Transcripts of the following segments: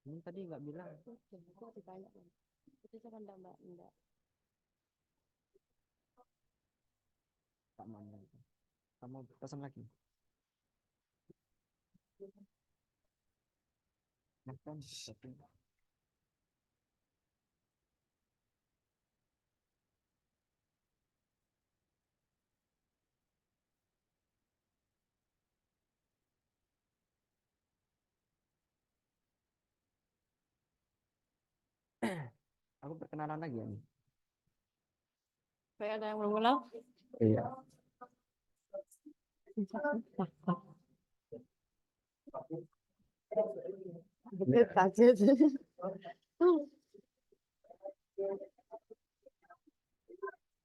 Ini tadi nggak bilang. Aku ditanya kan. Itu siapa enggak mbak? Enggak. Tak mana. Kamu pesan lagi. Makan. Tapi aku perkenalan lagi ya nih. Kayak ada yang berulang. Iya. Betul kaget.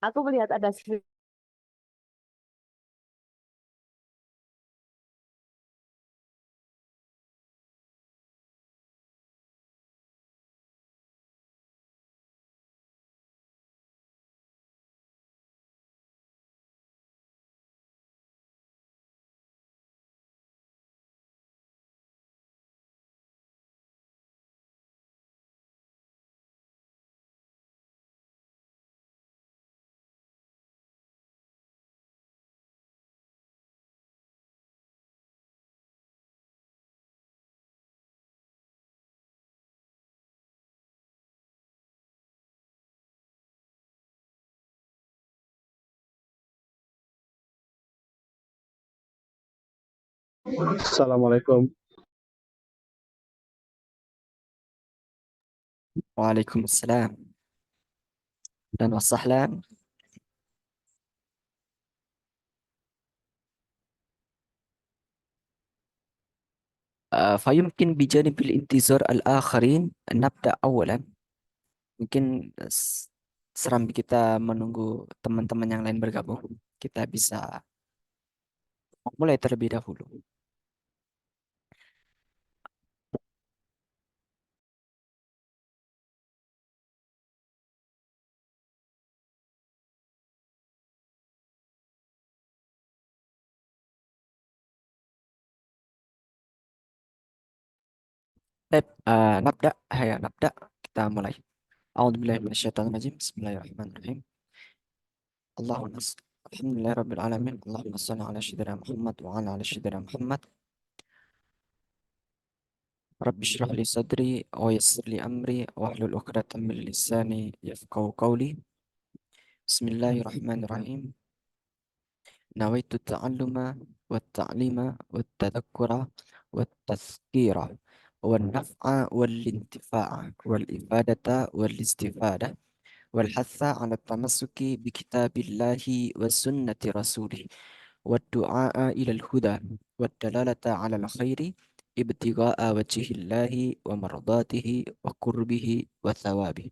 Aku melihat ada Assalamualaikum. Waalaikumsalam. Dan wasahlan. فيمكن بجانب الانتظار الآخرين نبدأ أولا. Mungkin serambi kita menunggu teman-teman yang lain bergabung. Kita bisa mulai terlebih dahulu. Baik, nabda. Ayo, nabda. Kita mulai. A'udzubillahi minasyaitonirrajim. Bismillahirrahmanirrahim. Allahumma Alhamdulillah Rabbil Alamin. Allahumma salli ala Sayyidina Muhammad wa ala ali Sayyidina Muhammad. Rabbi shrah li sadri wa yassir li amri wahlul 'uqdatam min lisani yafqahu qawli. Bismillahirrahmanirrahim. نويت التعلم والتعليم والتذكر والتذكير والنفع والانتفاع والإفادة والاستفادة والحث على التمسك بكتاب الله وسنة رسوله والدعاء إلى الهدى والدلالة على الخير ابتغاء وجه الله ومرضاته وقربه وثوابه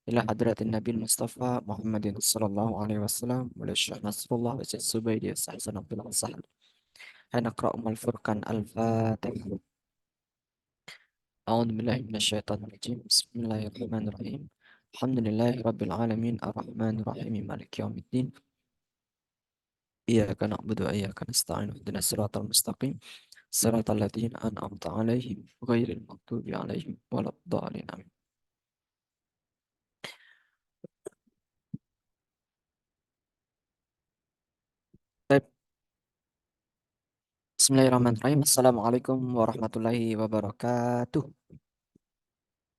إلى حضرة النبي المصطفى محمد صلى الله عليه وسلم والشيخ نصر الله وسيد الزبيدي وسحسن عبد الله السهل. هنقرأ أم الفرقان الفاتحة. أعوذ بالله من الشيطان الرجيم. بسم الله الرحمن الرحيم. الحمد لله رب العالمين الرحمن الرحيم مالك يوم الدين. إياك نعبد وإياك نستعين اهدنا الصراط المستقيم صراط الذين أنعمت عليهم غير المغضوب عليهم ولا الضالين آمين. طيب. بسم الله الرحمن الرحيم. السلام عليكم ورحمة الله وبركاته.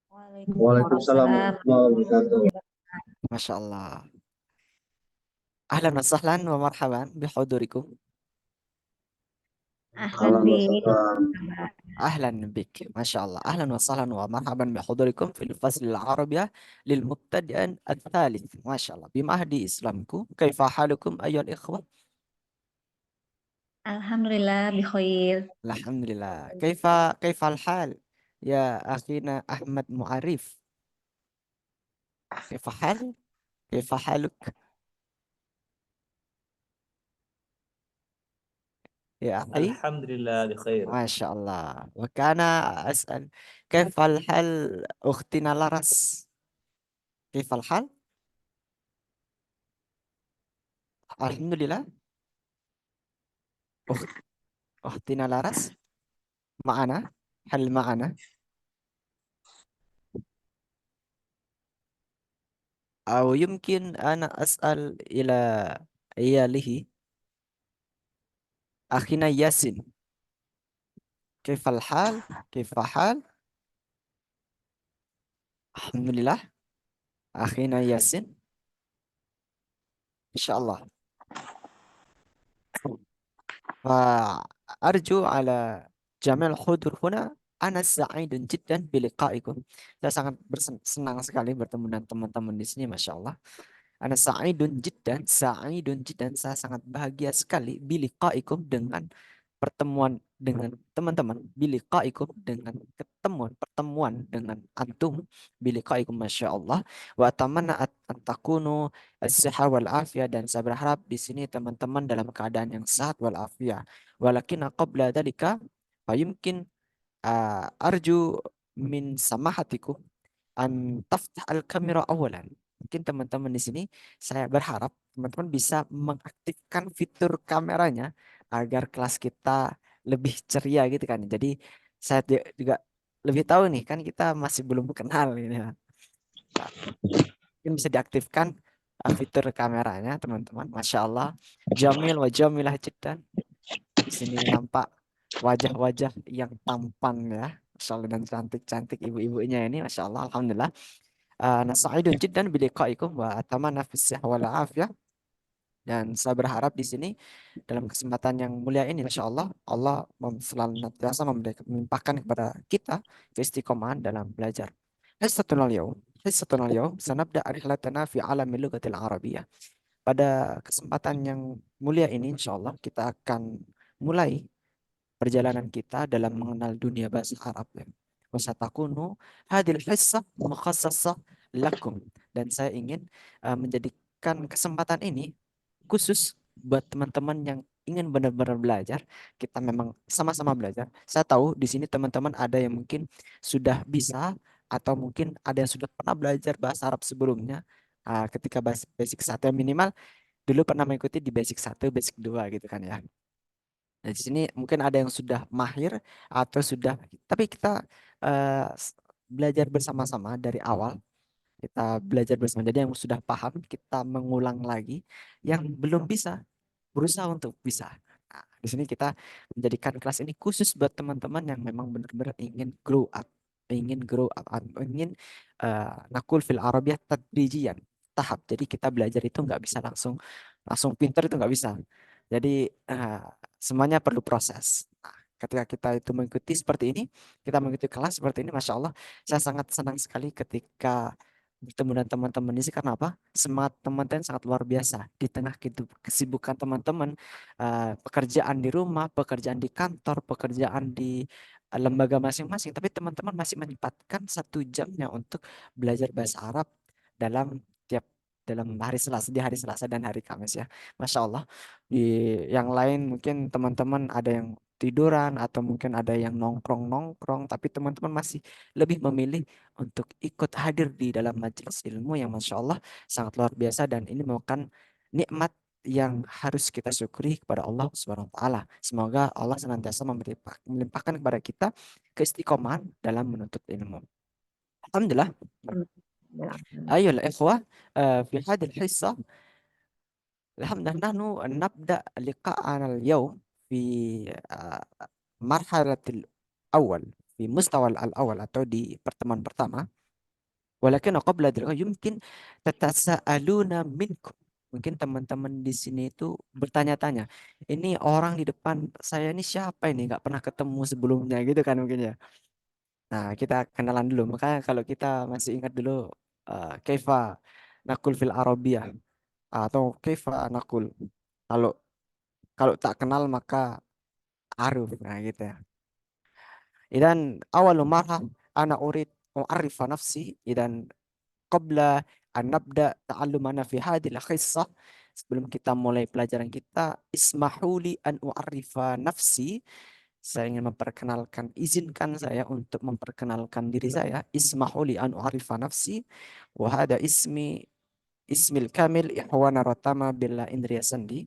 Waalaikumsalam Waalaikumsalam. warahmatullahi wabarakatuh. Masya Allah. Ahlan wa sahlan wa marhaban bihudurikum. Ahlan Ahlan bi. wa sahlan. أهلا بك ما شاء الله. أهلا وسهلا ومرحبا بحضوركم في الفصل العربية للمبتدئ الثالث ما شاء الله بمهد إسلامكم. كيف حالكم أيها الإخوة؟ Alhamdulillah bi khair. الحمد لله. كيف الحال يا أخينا أحمد معرف؟ كيف حال؟ كيف حالك يا أخي؟ Alhamdulillah di khair. ما شاء الله. وكان أسأل كيف الحال أختنا لرس؟ كيف الحال؟ الحمد لله. أخت أختنا لرس معنا. هل معنا؟ أو يمكن أنا أسأل إلى عياله أخينا ياسين كيف الحال؟ كيف حال؟ الحمد لله. أخينا ياسين إن شاء الله. فأرجو على جميع الحضور هنا. أنا سعيد جدا بلقائكم. Saya sangat senang sekali bertemu dengan teman-teman di sini, Masya Allah. Ana sa'idun jiddan, saya sangat bahagia sekali biliqaikum dengan pertemuan dengan teman-teman, biliqaikum dengan pertemuan dengan antum, biliqaikum Masya Allah, wa atamanna an takunu as-siha wal afiyah, dan saya berharap di sini teman-teman dalam keadaan yang sehat wal afiyah. Walakin qabla dalika fayumkin arju min samahatikum an taftah al kamera awalan. Mungkin teman-teman di sini saya berharap teman-teman bisa mengaktifkan fitur kameranya agar kelas kita lebih ceria gitu kan. Jadi saya juga lebih tahu nih kan kita masih belum kenal ini ya. Nah, mungkin bisa diaktifkan fitur kameranya teman-teman. Masya Allah, jamil wa jamilah jiddan. Di sini nampak wajah-wajah yang tampan ya. Masya Allah, dan cantik-cantik ibu-ibunya ini. Masya Allah, Alhamdulillah. Ana sa'idun jiddan biliqaikum wa atamanna fis sihha wal afiyah. Dan saya berharap di sini dalam kesempatan yang mulia ini, insya Allah, Allah senantiasa melimpahkan kepada kita keistiqomahan dalam belajar. Hissatuna al-yawm, hissatuna al-yawm, sanabda rihlatana fi alami lughatil arabiyyah. Pada kesempatan yang mulia ini, insya Allah, kita akan mulai perjalanan kita dalam mengenal dunia bahasa Arab ya. Wasatakunu hadil hissah mukhassasah lakum. Dan saya ingin menjadikan kesempatan ini khusus buat teman-teman yang ingin benar-benar belajar. Kita memang sama-sama belajar. Saya tahu di sini teman-teman ada yang mungkin sudah bisa atau mungkin ada yang sudah pernah belajar bahasa Arab sebelumnya. Ketika basic satu minimal dulu pernah mengikuti di basic satu, basic 2 gitu kan ya. Nah, di sini mungkin ada yang sudah mahir atau sudah, tapi kita belajar bersama-sama dari awal. Kita belajar bersama. Jadi yang sudah paham kita mengulang lagi, yang belum bisa berusaha untuk bisa. Nah, di sini kita menjadikan kelas ini khusus buat teman-teman yang memang benar-benar ingin grow up, ingin nakul fil Arabiyah tadrijian, tahap. Jadi kita belajar itu nggak bisa langsung langsung pinter, itu nggak bisa. Jadi semuanya perlu proses. Nah, ketika kita itu mengikuti seperti ini, kita mengikuti kelas seperti ini, Masya Allah, saya sangat senang sekali ketika bertemu dengan teman-teman ini. Karena apa? Semangat teman-teman sangat luar biasa di tengah kesibukan teman-teman, pekerjaan di rumah, pekerjaan di kantor, pekerjaan di lembaga masing-masing, tapi teman-teman masih menyempatkan 1 jamnya untuk belajar bahasa Arab dalam tiap dalam hari Selasa, di hari Selasa dan hari Kamis ya. Masya Allah. Di yang lain mungkin teman-teman ada yang tiduran atau mungkin ada yang nongkrong-nongkrong, tapi teman-teman masih lebih memilih untuk ikut hadir di dalam majelis ilmu yang Masya Allah sangat luar biasa, dan ini merupakan nikmat yang harus kita syukuri kepada Allah Subhanahu wa taala. Semoga Allah senantiasa melimpahkan kepada kita keistiqomahan dalam menuntut ilmu. Alhamdulillah. Ayo ikhwah, fi hadhihi الحصة alhamdulillah nahnu nabda liqa'ana al-yawm fi uh, marhalatil awal, fi mustawa al-awal atau di pertemuan pertama. Walakin qabla dzalika yumkin tatasaaluna minkum. Mungkin teman-teman di sini itu bertanya-tanya, ini orang di depan saya ini siapa ini? Nggak pernah ketemu sebelumnya gitu kan mungkin ya. Nah, kita kenalan dulu. Makanya kalau kita masih ingat dulu kaifa nakul fil Arabiyah atau kaifa nakul. Kalau kalau tak kenal maka aruf. Nah, gitu ya. Idan awalu marhah ana urid u'arrifa nafsi. Idan qabla an nabda ta'allumana fi hadhihi al-qissah, sebelum kita mulai pelajaran kita, ismahuli an u'arrifa nafsi, saya ingin memperkenalkan, izinkan saya untuk memperkenalkan diri saya. Ismahuli an u'arrifa nafsi wa hada ismil kamil Ihwana Ratama Billa Indriya Sandi,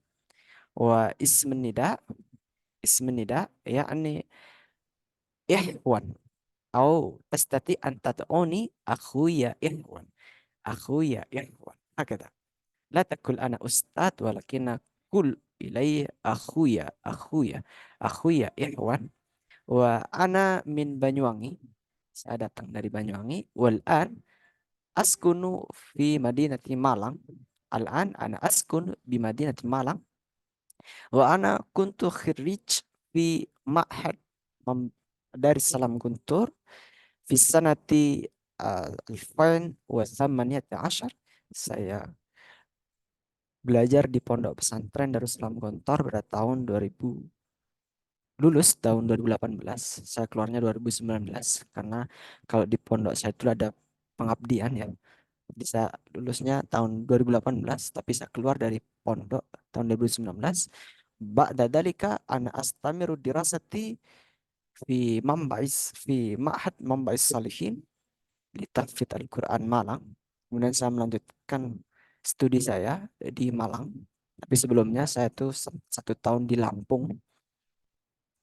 wa ismin nida yakni Ihwan, au tastati an tad'uni akhuya Ihwan. أخويا إخوان هكذا. لا تقل أنا أستاذ ولكن قل إلي أخويا أخويا أخويا إخوان. وأنا من Banyuwangi. Saya datang dari Banyuwangi. والآن أسكن في مدينة Malang. الآن أنا أسكن بمدينة Malang. وأنا كنت خريج في معهد دار السلام Guntur في السنة 2018. Saya belajar di Pondok Pesantren Darussalam Gontor pada tahun 2000, lulus tahun 2018. Saya keluarnya 2019 karena kalau di pondok saya itu ada pengabdian ya. Jadi saya lulusnya tahun 2018 tapi saya keluar dari pondok tahun 2019. Ba'da dalika ana astamiru dirasati fi Ma'had Mamba'is Salihin di Tahfidz Al-Quran Malang. Kemudian saya melanjutkan studi saya di Malang. Tapi sebelumnya saya tuh 1 tahun di Lampung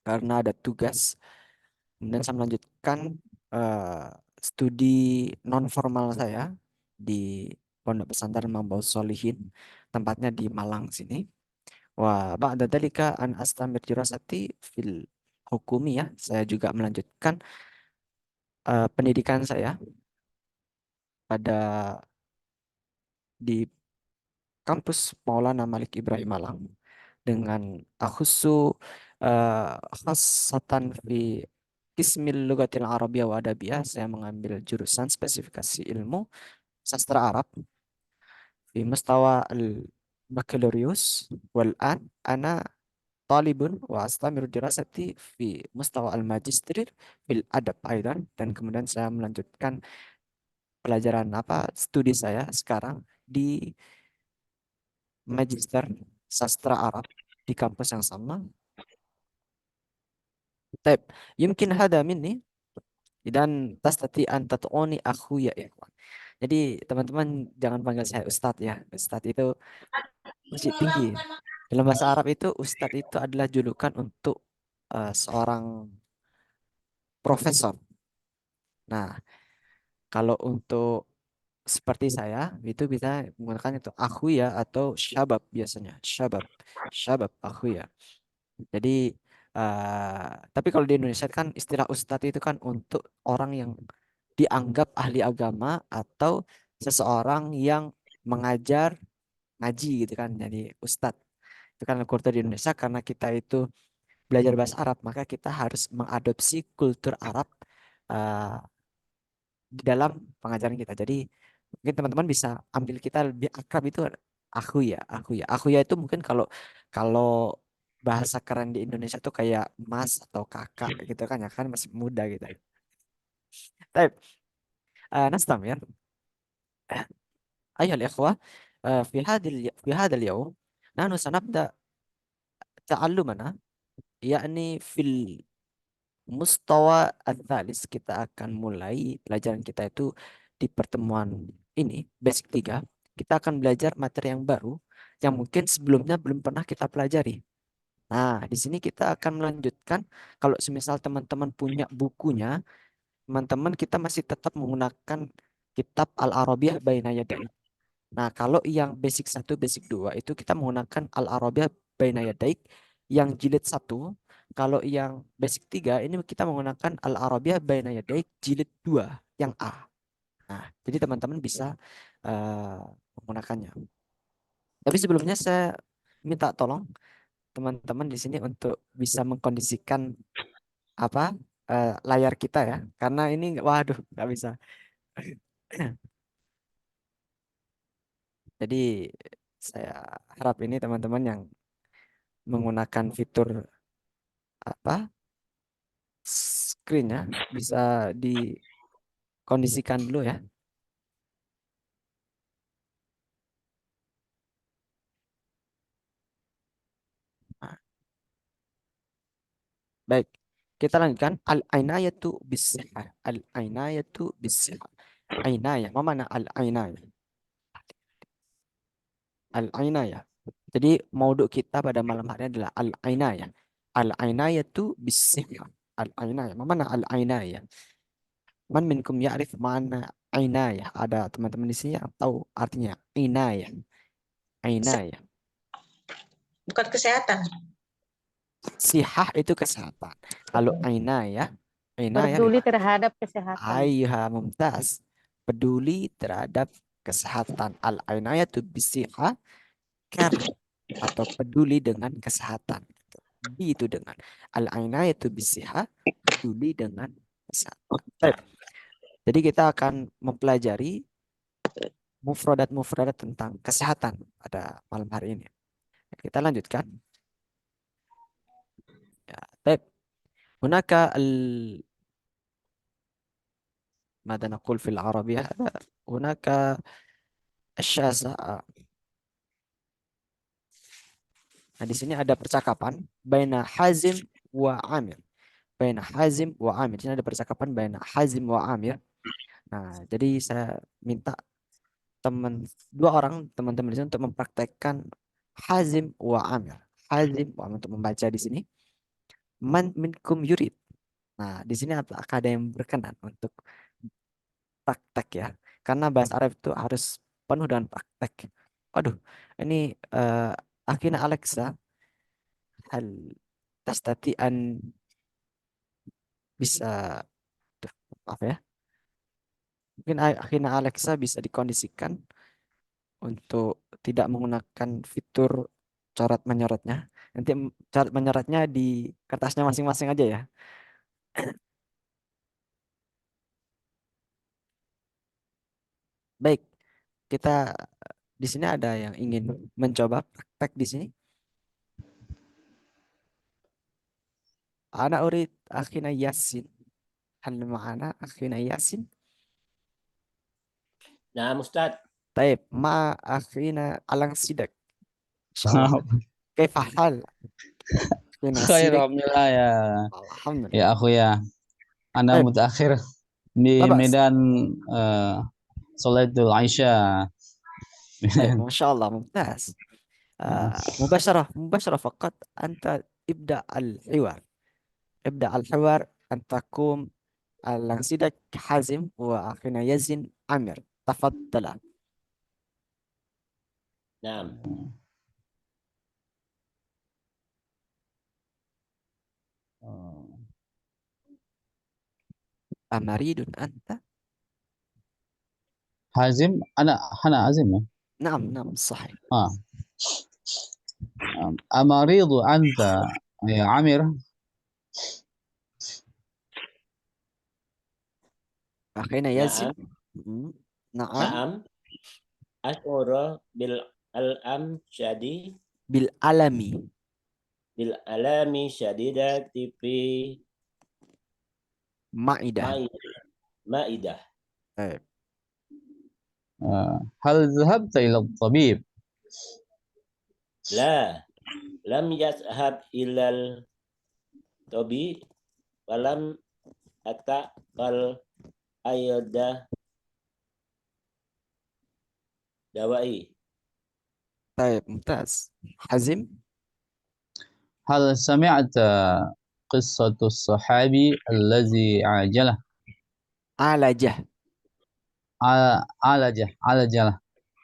karena ada tugas. Kemudian saya melanjutkan eh, studi non formal saya di Pondok Pesantren Mambaus Solihin, tempatnya di Malang sini. Wah, ba'da dalika an astamir dirasati fil hukumi ya. Saya juga melanjutkan pendidikan saya pada di kampus Maulana Malik Ibrahim Malang dengan akhusu uh, khassatan fi Qismil Lughatil Arabiyyah wa Adabiyah. Saya mengambil jurusan spesifikasi ilmu sastra Arab di mustawa al-baccalaureus wal an ana talibun wa astamiru dirasati fi mustawa al-magister fil adab aidan. Dan kemudian saya melanjutkan pelajaran studi saya sekarang di magister sastra Arab di kampus yang sama. Taib, yumkin hada minni dan tastati an tat'uni akhuya ya ikhwan. Jadi teman-teman jangan panggil saya Ustadz ya. Ustadz itu masih tinggi. Dalam bahasa Arab itu Ustadz itu adalah julukan untuk seorang profesor. Nah, kalau untuk seperti saya itu bisa menggunakan itu akhuya atau syabab biasanya. Syabab. Syabab akhuya. Jadi, tapi kalau di Indonesia kan istilah ustadz itu kan untuk orang yang dianggap ahli agama atau seseorang yang mengajar ngaji gitu kan. Jadi ustadz itu kan kultur di Indonesia karena kita itu belajar bahasa Arab maka kita harus mengadopsi kultur Arab eh, di dalam pengajaran kita. Jadi mungkin teman-teman bisa ambil kita lebih akrab itu aku ya, aku ya. Aku ya itu mungkin kalau kalau bahasa keren di Indonesia tuh kayak mas atau kakak gitu kan ya kan masih muda gitu. Tapi نستمر أيها الإخوة في هذا اليوم نحن سنبدأ تعلمنا يعني في المستوى الثالث. Kita akan mulai pelajaran kita itu di pertemuan ini basic 3. Kita akan belajar materi yang baru yang mungkin sebelumnya belum pernah kita pelajari. Nah, di sini kita akan melanjutkan. Kalau semisal teman-teman punya bukunya, teman-teman kita masih tetap menggunakan kitab Al-Arabiyah Baina Yaday. Nah, kalau yang basic 1, basic 2 itu kita menggunakan Al-Arabiyah Baina Yaday yang jilid 1. Kalau yang basic 3 ini kita menggunakan Al-Arabiyah Baina Yaday jilid 2 yang A. Nah, jadi teman-teman bisa eh, menggunakannya. Tapi sebelumnya saya minta tolong teman-teman di sini untuk bisa mengkondisikan apa layar kita ya, karena ini waduh nggak bisa. Jadi saya harap ini teman-teman yang menggunakan fitur apa screen bisa dikondisikan dulu ya. Nah, baik, kita lanjutkan al-ainayatu bis-sihah. Al-ainayatu bis-sihah. Ainayah, apa mana al-ainayah? Al-ainayah. Jadi maudhu kita pada malam hari adalah al-ainayah. Al-ainayatu bis-sihah. Al-ainayah. Apa mana al-ainayah? Man minkum ya'rif ma'ana Ainayah. Ada teman-teman di sini yang tahu artinya ainayah. Ainayah. Bukan kesehatan. Sihah itu kesehatan. Kalau ainayah Peduli terhadap kesehatan. ayuha mumtaz. Peduli terhadap kesehatan. Al-ainayatu bisihah, care atau peduli dengan kesehatan. Bi itu dengan al-ainayatu bisihah, peduli dengan kesehatan. Baik. Jadi kita akan mempelajari mufradat-mufradat tentang kesehatan pada malam hari ini. Kita lanjutkan. Ya, baik. هناك ماذا نقول في العربية هذا هناك الشاسة. Nah, di sini ada percakapan baina Hazim wa Amir. Baina Hazim wa Amir. Di sini ada percakapan baina Hazim wa Amir. Nah, jadi saya minta dua orang teman-teman di sini untuk mempraktekkan Hazim wa Amir. Hazim wa Amir untuk membaca di sini. Man minkum yurid. Nah, di sini apakah ada yang berkenan untuk praktek ya? Karena bahasa Arab itu harus penuh dengan praktek. Waduh, ini akhirnya Alexa, hal tastati an bisa, Duh, maaf ya. Mungkin akhirnya Alexa bisa dikondisikan untuk tidak menggunakan fitur coret menyorotnya. Nanti coret menyorotnya di kertasnya masing-masing aja ya. Baik, kita di sini ada yang ingin mencoba praktek di sini. Ana urid akhina Yasin. Hal ma'ana akhina Yasin. Nah, Ustadz. Taib, ma akhina Alang Sidak. Insyaallah. Kaifa hal? Akhina Khair, Sidak. alhamdulillah ya. Ya Alhamdulillah. aku ya. Anda Taib, mutakhir di labas. Medan Salatul Aisyah. طيب ما شاء الله ممتاز. مباشرة فقط أنت ابدأ الحوار أن تقوم لنسيدك حازم وأخينا يزن عمر تفضل. Nah, أمريد أنت؟ Hazim, أنا Azim ya. نعم صحيح. أمريض أنت يا عامر. أخينا يزن. نعم. Naam. Asyura bil alam syadi بالألم. bil alami syadidati fi معدة. maidah. طيب. هل ذهبت إلى الطبيب؟ La lam yazhab ilal tobi walam ata kal ayada dawai. طيب ممتاز. حزم. هل سمعت قصة الصحابي الذي عالجه.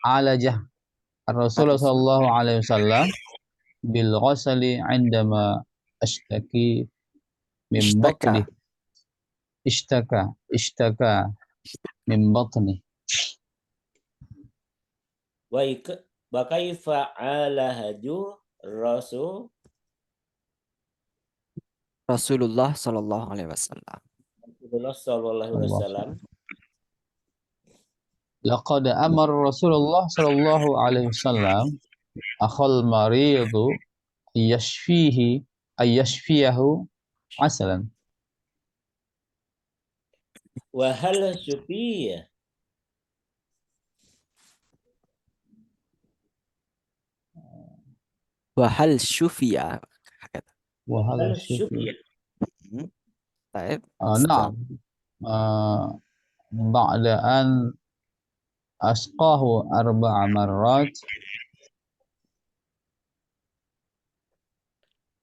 عالجه الرسول صلى الله عليه وسلم بالغسل عندما أشتكي من بطني. اشتكى من بطني. Wa kaifa ala haju rasul Rasulullah Sallallahu Alaihi Wasallam. sallallahu alaihi wasallam. لقد أمر رسول الله صلى الله عليه وسلم أخو المريض أن يشفيه عسلا. Wa hal syufiya وهل شفي هكذا. وهل hal الشفي؟ syufiya طيب. نعم. بعد أن أسقاه 4 مرات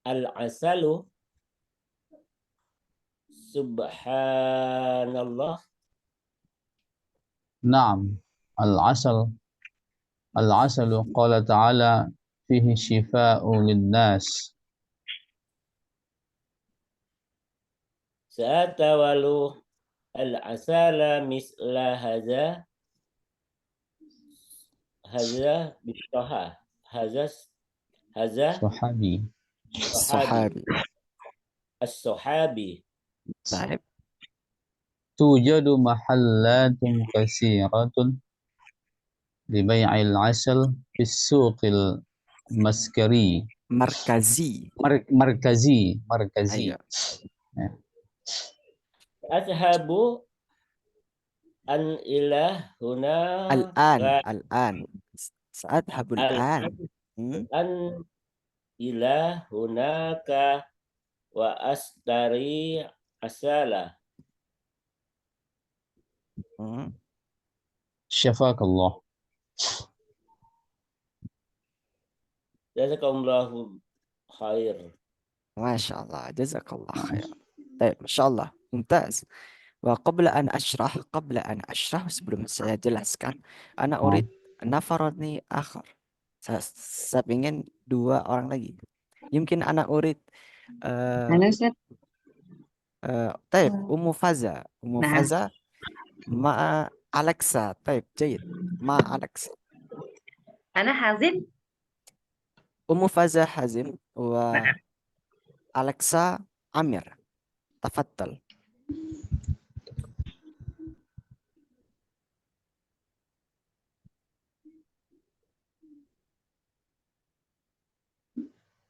al asalu subhanallah Naam. Al-asal. Al-asalu qala ta'ala fihi shifa'u linnas. Sa'atawalu al-asala misla haza bisaha. Haza Sahabi. sahabi. الصحابي. As-sahabi. طيب. Tujadu mahallatun kasiratun libai'il asal fis suqil maskari. مركزي. Markazi. أيوة. Ya. Azhabu an ila huna الآن سأذهب الآن. an ila hunaka wa astari asala. Syafakallah. Jazakumullahu khair. ما شاء الله جزاك الله خير. طيب ما شاء الله ممتاز. وقبل أن أشرح sebelum saya jelaskan, أنا أريد نفرني آخر. Saya ingin dua orang lagi. يمكن أنا أريد طيب أم فزة مع أليكسا. طيب جيد مع أليكسا. أنا حازم. أم فزة حازم وأليكسا عمير. تفضل.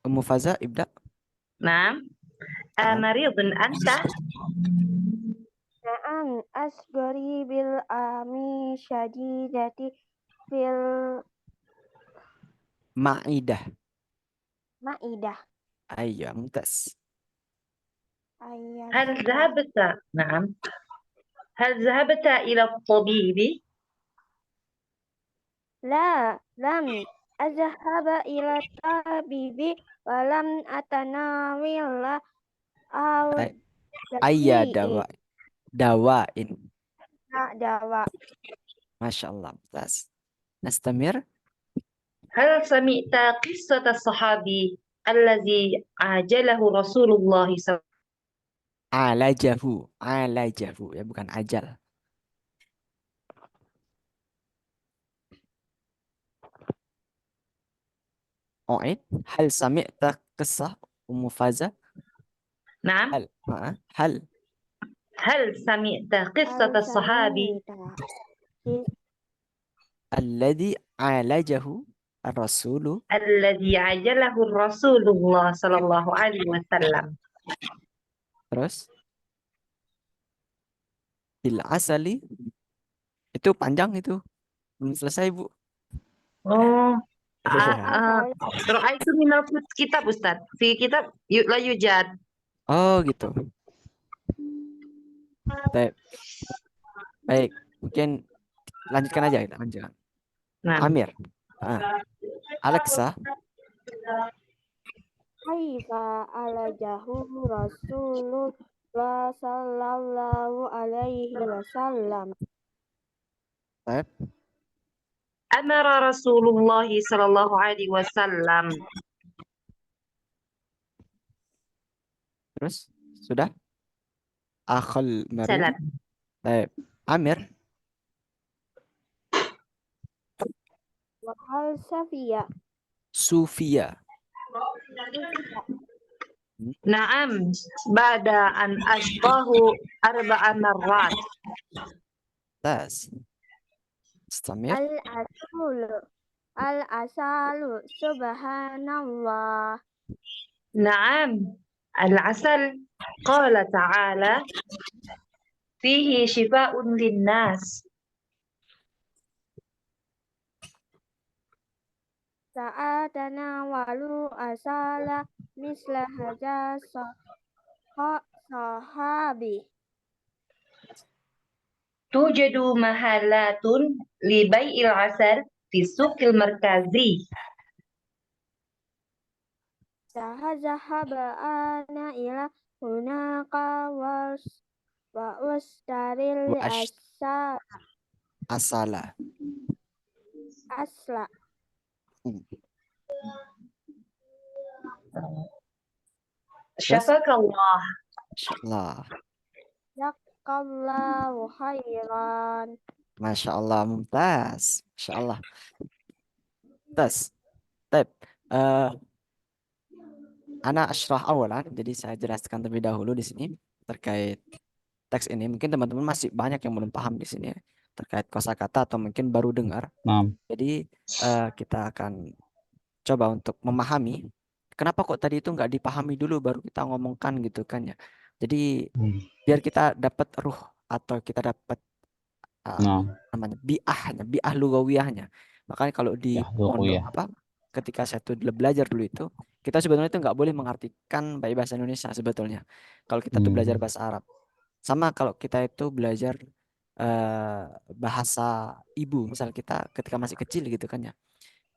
أم فزة ابدأ. نعم. مريض أنت؟ نعم أشعر بالآلام شديدة في معدة. المعدة. أيوة ممتاز. هل ذهبت؟ نعم. هل ذهبت إلى الطبيب؟ لا لم أذهب إلى الطبيب ولم أتناول أي دواء. دواء. ما شاء الله ممتاز. نستمر. هل سمعت قصة الصحابي الذي عاجله رسول الله صلى الله عليه وسلم؟ عالجه ya bukan ajal. أعيد. هل سمعت قصة أم فازة؟ نعم. هل سمعت قصة الصحابي الذي عالجه الرسول الله صلى الله عليه وسلم. terus bil asali itu panjang itu belum selesai Bu. Oh. Iya. رأيت من الكتاب أستاذ في كتاب لا يوجد. Oh gitu. Baik, mungkin lanjutkan aja kita lanjutkan. Nah. Amir. Alexa. Kaifa alajahu Rasulullah sallallahu alaihi wasallam. Baik. Amara Rasulullah sallallahu alaihi wasallam. Terus sudah? Akhul marid. Salat. Baik. Amir. Wahal Sufia. Naam, ba'da an asbahu arba'a marrat. Tas. Istamir. Al-asalu subhanallah. Naam, al-asal qala ta'ala fihi shifa'un linnas. Sa'atana walu asala misla haja sahabi. Tujadu mahallatun li bai'il asal fi suqil markazi. Zahaba ana ila hunaka wastaril asal. Asala. Asla. Hmm. Syafakallah. Insyaallah. Jazakallahu khairan. Masya Allah, mumtaz. Masya Allah. Mumtaz. Baik. Ana asyrah awalan. Jadi saya jelaskan terlebih dahulu di sini terkait teks ini. Mungkin teman-teman masih banyak yang belum paham di sini ya, terkait kosakata atau mungkin baru dengar. Nah, Jadi kita akan coba untuk memahami kenapa kok tadi itu nggak dipahami dulu baru kita ngomongkan gitu kan ya. Jadi biar kita dapat ruh atau kita dapat nah, namanya biah lugawiyahnya. Makanya kalau di ya, doku pondok ya. apa ketika saya tuh belajar dulu itu kita sebetulnya itu nggak boleh mengartikan baik bahasa Indonesia sebetulnya. Kalau kita tuh belajar bahasa Arab. Sama kalau kita itu belajar bahasa ibu, misal kita ketika masih kecil gitu kan ya.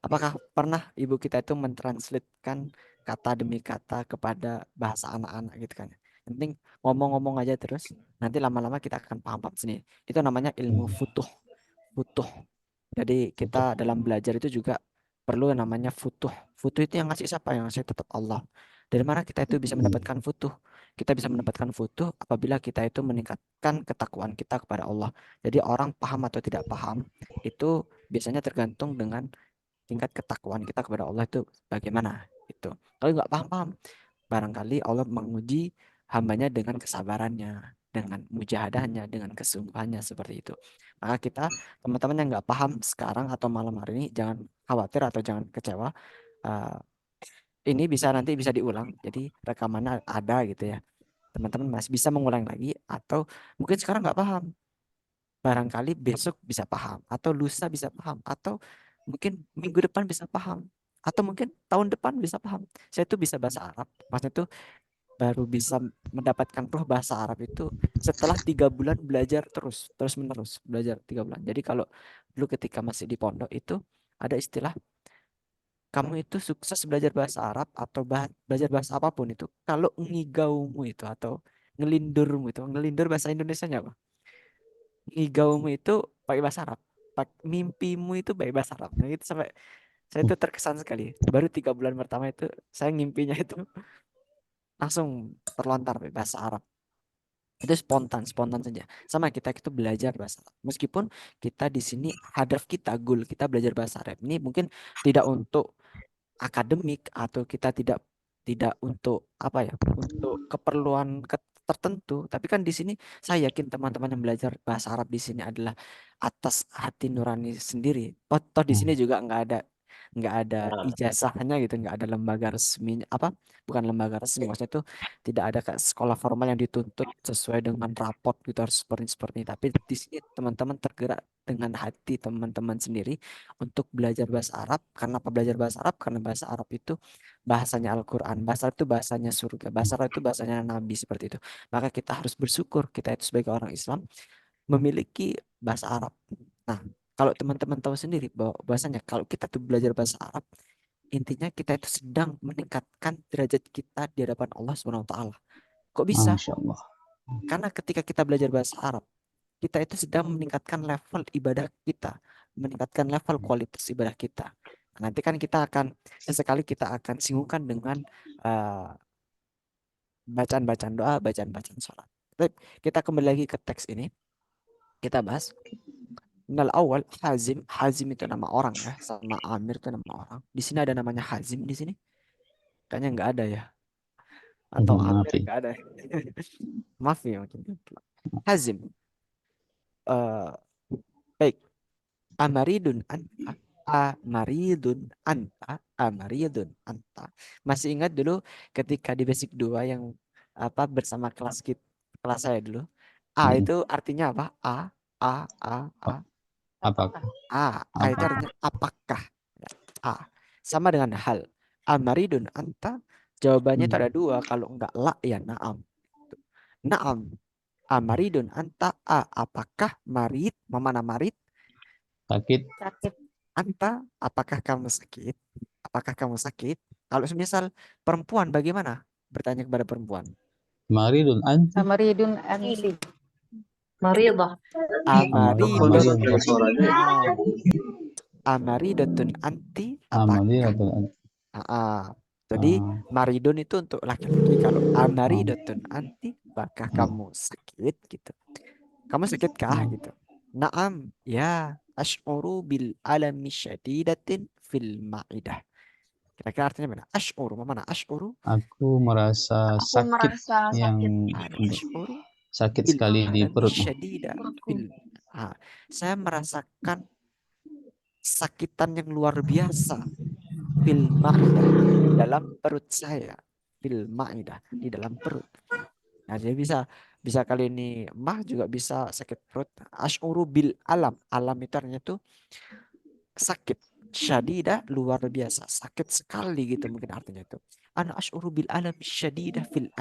Apakah pernah ibu kita itu mentranslatekan kata demi kata kepada bahasa anak-anak gitu kan? Yang penting ngomong-ngomong aja terus, nanti lama-lama kita akan paham-paham sini. Itu namanya ilmu futuh. Futuh. Jadi kita dalam belajar itu juga perlu yang namanya futuh. Futuh itu yang ngasih siapa? Yang ngasih tetap Allah. Dari mana kita itu bisa mendapatkan futuh? Kita bisa mendapatkan futuh apabila kita itu meningkatkan ketakwaan kita kepada Allah. Jadi orang paham atau tidak paham itu biasanya tergantung dengan tingkat ketakwaan kita kepada Allah itu bagaimana itu. Kalau nggak paham-paham, barangkali Allah menguji hambanya dengan kesabarannya, dengan mujahadahnya, dengan kesungguhannya seperti itu. Maka kita teman-teman yang nggak paham sekarang atau malam hari ini jangan khawatir atau jangan kecewa. Uh, ini nanti bisa diulang. Jadi rekamannya ada gitu ya. Teman-teman masih bisa mengulang lagi atau mungkin sekarang nggak paham. Barangkali besok bisa paham atau lusa bisa paham atau mungkin minggu depan bisa paham atau mungkin tahun depan bisa paham. Saya tuh bisa bahasa Arab. Maksudnya tuh baru bisa mendapatkan ruh bahasa Arab itu setelah 3 bulan belajar terus menerus belajar 3 bulan. Jadi kalau dulu ketika masih di pondok itu ada istilah kamu itu sukses belajar bahasa Arab atau belajar bahasa apapun itu kalau ngigaumu itu atau ngelindur bahasa Indonesianya apa? Ngigaumu itu pakai bahasa Arab. Mimpimu itu pakai bahasa Arab. Nah itu sampai saya itu terkesan sekali. Baru 3 bulan pertama itu saya ngimpinya itu langsung terlontar pakai bahasa Arab. Itu spontan saja. Sama kita itu belajar bahasa Arab. Meskipun kita di sini hadaf kita, goal kita belajar bahasa Arab ini mungkin tidak untuk akademik atau kita tidak tidak untuk apa ya untuk keperluan tertentu tapi kan di sini saya yakin teman-teman yang belajar bahasa Arab di sini adalah atas hati nurani sendiri toh di sini juga nggak ada ijazahnya gitu nggak ada lembaga resmi apa bukan lembaga resmi maksudnya itu tidak ada kayak sekolah formal yang dituntut sesuai dengan raport gitu harus seperti seperti ini tapi di sini teman-teman tergerak dengan hati teman-teman sendiri untuk belajar bahasa Arab. Karena apa belajar bahasa Arab? Karena bahasa Arab itu bahasanya Al-Quran. Bahasa Arab itu bahasanya surga. Bahasa Arab itu bahasanya Nabi seperti itu. Maka kita harus bersyukur kita itu sebagai orang Islam memiliki bahasa Arab. Nah, kalau teman-teman tahu sendiri bahwa bahasanya kalau kita tuh belajar bahasa Arab, intinya kita itu sedang meningkatkan derajat kita di hadapan Allah Subhanahu wa taala. Kok bisa? Masya Allah. Karena ketika kita belajar bahasa Arab, kita itu sedang meningkatkan level ibadah kita, meningkatkan level kualitas ibadah kita. Nanti kan kita akan sesekali kita akan singgungkan dengan bacaan-bacaan doa, bacaan-bacaan sholat. Baik, kita kembali lagi ke teks ini. Kita bahas. Nal awal Hazim, Hazim itu nama orang ya, sama Amir itu nama orang. Di sini ada namanya Hazim di sini? Kayaknya nggak ada ya. Atau Amir Maaf. nggak ada. Maaf ya mungkin. Hazim. Baik. Amaridun anta. Amaridun anta. Masih ingat dulu ketika di basic 2 yang apa bersama kelas saya dulu. Itu artinya apa? A. Apakah? A itu artinya apakah? Sama dengan hal. Amaridun anta. Jawabannya itu ada 2. Kalau enggak la ya na'am. Na'am. Amaridun anta. Apakah marid? Mana marid? Sakit. Anta, apakah kamu sakit? Apakah kamu sakit? Kalau misal perempuan bagaimana? Bertanya kepada perempuan. Maridun anti. Maridun anti. مريضة. Amaridatun. Pakai suaranya. Amaridatun anti apakah? Amalidatun. Jadi Ah. maridun itu untuk laki-laki. Kalau amaridatun anti, apakah kamu sakit gitu? Kamu sakit kah gitu? Naam, ya, ash'uru bil alami syadidatin fil ma'idah. Kira-kira artinya mana? Ash'uru, mana ash'uru? Aku merasa Aku sakit merasa yang Ada ash'uru sakit bil sekali di alami perut. syadidah fil. Saya merasakan sakitan yang luar biasa fil ma'idah, di dalam perut saya. Fil ma'idah, di dalam perut. Nah, jadi bisa kali ini mah juga bisa sakit perut. Ash'uru bil alam. Alam itu artinya tuh sakit. Syadidah luar biasa. Sakit sekali gitu mungkin artinya itu. Ana ash'uru bil alam syadidah fil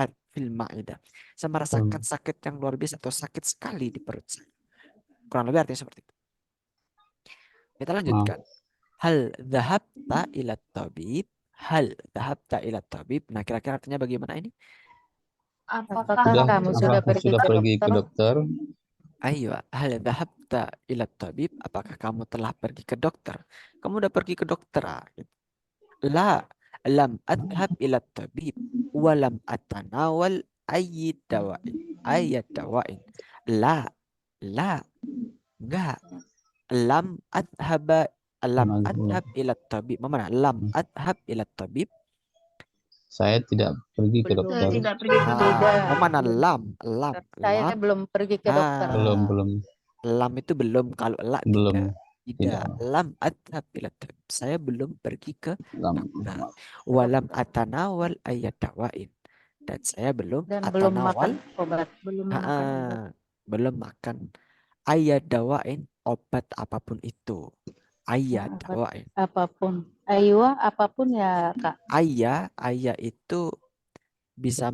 ma'idah. Saya merasakan sakit yang luar biasa atau sakit sekali di perut saya. Kurang lebih artinya seperti itu. Kita lanjutkan. Hal dhahabta ila tabib. Hal dhahabta ila tabib. Nah, kira-kira artinya bagaimana ini? apakah kamu sudah pergi ke dokter? Ayo, hal dhahabta ila tabib. Apakah kamu telah pergi ke dokter? Kamu udah pergi ke dokter? La, lam adhab ila tabib. Walam atanawal ayyid dawain. Ayyad dawain. La, enggak. Lam adhab ila tabib. Mana? Lam adhab ila tabib. Saya tidak pergi ke Saya dokter. tidak pergi ke dokter. Mana lam? Saya Lam. belum pergi ke dokter. Belum. Lam itu belum. Kalau la Belum. tidak. Lam adhab ila tabib. Saya belum pergi ke Lam. dokter. Walam atanawal ayat dawain. Dan saya belum Belum makan atanawal. obat. Belum makan ayat dawain, obat apapun itu. Ayat dawain. Apapun. Aywa, apapun ya Kak. Ayat itu bisa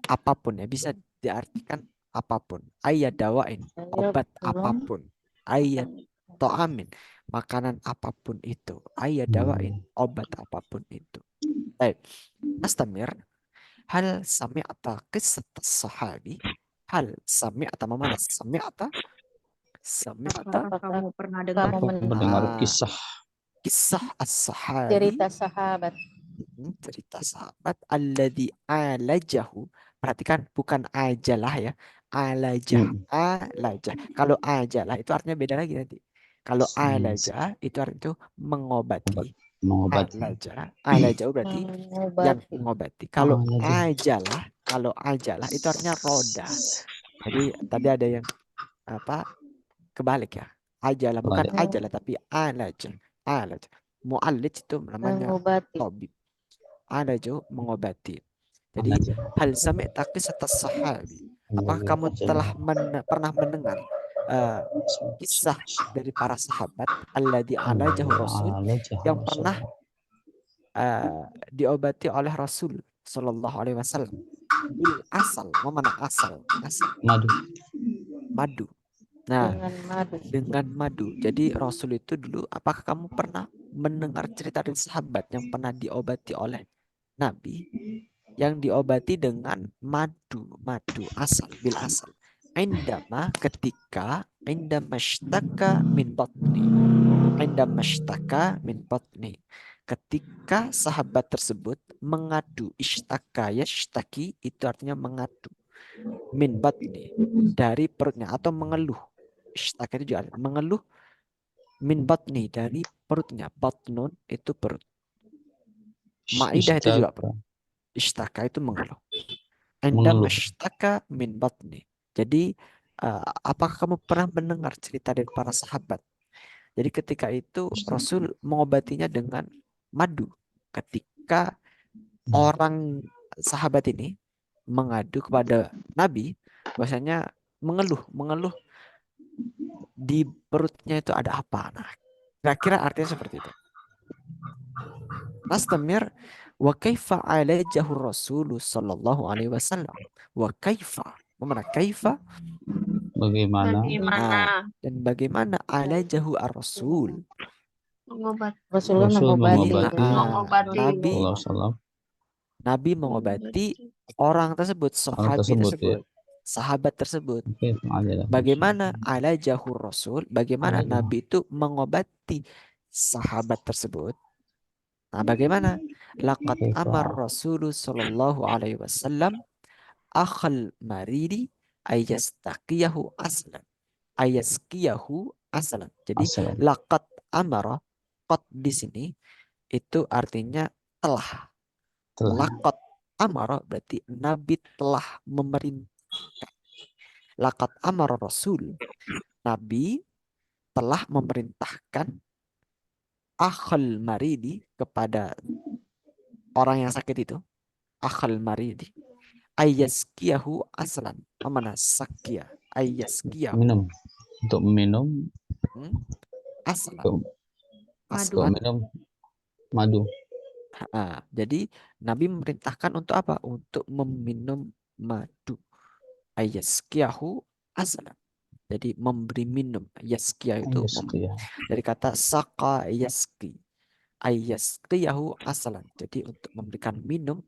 apapun ya, bisa diartikan apapun. Ayat dawain, obat apapun. Ayat to'amin, makanan apapun itu. Ayat dawain, obat apapun itu. Baik, Nastamir. Hal sami'ata qissat as-sahabi. Hal sami'ata, mana sami'ata? Sami'ata. Apakah kamu pernah dengar Mendengar kisah as-sahabi. Cerita sahabat. Cerita sahabat alladzi alajahu. Perhatikan, bukan ajalah ya. Alajah. Kalau ajalah itu artinya beda lagi nanti. Kalau alajah itu artinya itu mengobati. Alajah berarti yang mengobati. Kalau ajalah itu artinya roda. Jadi tadi ada yang kebalik ya. Ajalah bukan ajalah tapi alajah. Mu'allij itu namanya tabib. Alajah mengobati. Jadi hal sami'ta qissat as-sahabi. Apakah kamu telah pernah mendengar kisah dari para sahabat alladzi alajahu Rasul, yang pernah diobati oleh Rasul sallallahu alaihi wasallam bil asal. Mana asal? Madu. Nah, dengan madu. Jadi Rasul itu dulu, apakah kamu pernah mendengar cerita dari sahabat yang pernah diobati oleh Nabi, yang diobati dengan madu asal, bil asal. Ketika mashtaka min batni. Ketika sahabat tersebut mengadu, ishtaka yashtaki itu artinya mengadu, min batni dari perutnya atau mengeluh. Ishtaka itu juga mengeluh, min batni dari perutnya. Batnun itu perut. Ma'idah itu juga perut. Ishtaka itu mengeluh. Anda mashtaka min batni. Jadi apakah kamu pernah mendengar cerita dari para sahabat? Jadi ketika itu Rasul mengobatinya dengan madu. Ketika orang sahabat ini mengadu kepada Nabi, bahwasanya mengeluh di perutnya itu ada apa? Nah, kira-kira artinya seperti itu. Nastamir. Wa kaifa alajahu Rasul sallallahu alaihi wasallam. Wa kaifa. Mana kaifa? Bagaimana? Dan bagaimana alajahu ar-Rasul? Rasulullah Nabi mengobati orang tersebut, sahabat tersebut. sahabat tersebut. Oke, adalah Bagaimana alajahur Rasul, bagaimana Alajah. Nabi itu mengobati sahabat tersebut. Nah, bagaimana? Laqad amar Rasulullah sallallahu alaihi wasallam akhal maridi ayastaqiyahu aslan. Ayaskiyahu aslan. Jadi asal laqad amara, qad di sini itu artinya telah. telah Laqad amara berarti Nabi telah memerintahkan. Laqad amara Rasul, Nabi telah memerintahkan akhal maridi kepada orang yang sakit itu, akhal maridi ayaskiyahu aslan. Mana sakya? Ayaskiyahu minum untuk minum aslan. untuk Aslan. minum madu. Jadi Nabi memerintahkan untuk apa? Untuk meminum madu. Ayaskiyahu aslan. Jadi memberi minum. Yaskiyah itu Ya. dari kata saka yaski. Ayaskiyahu aslan. Jadi untuk memberikan minum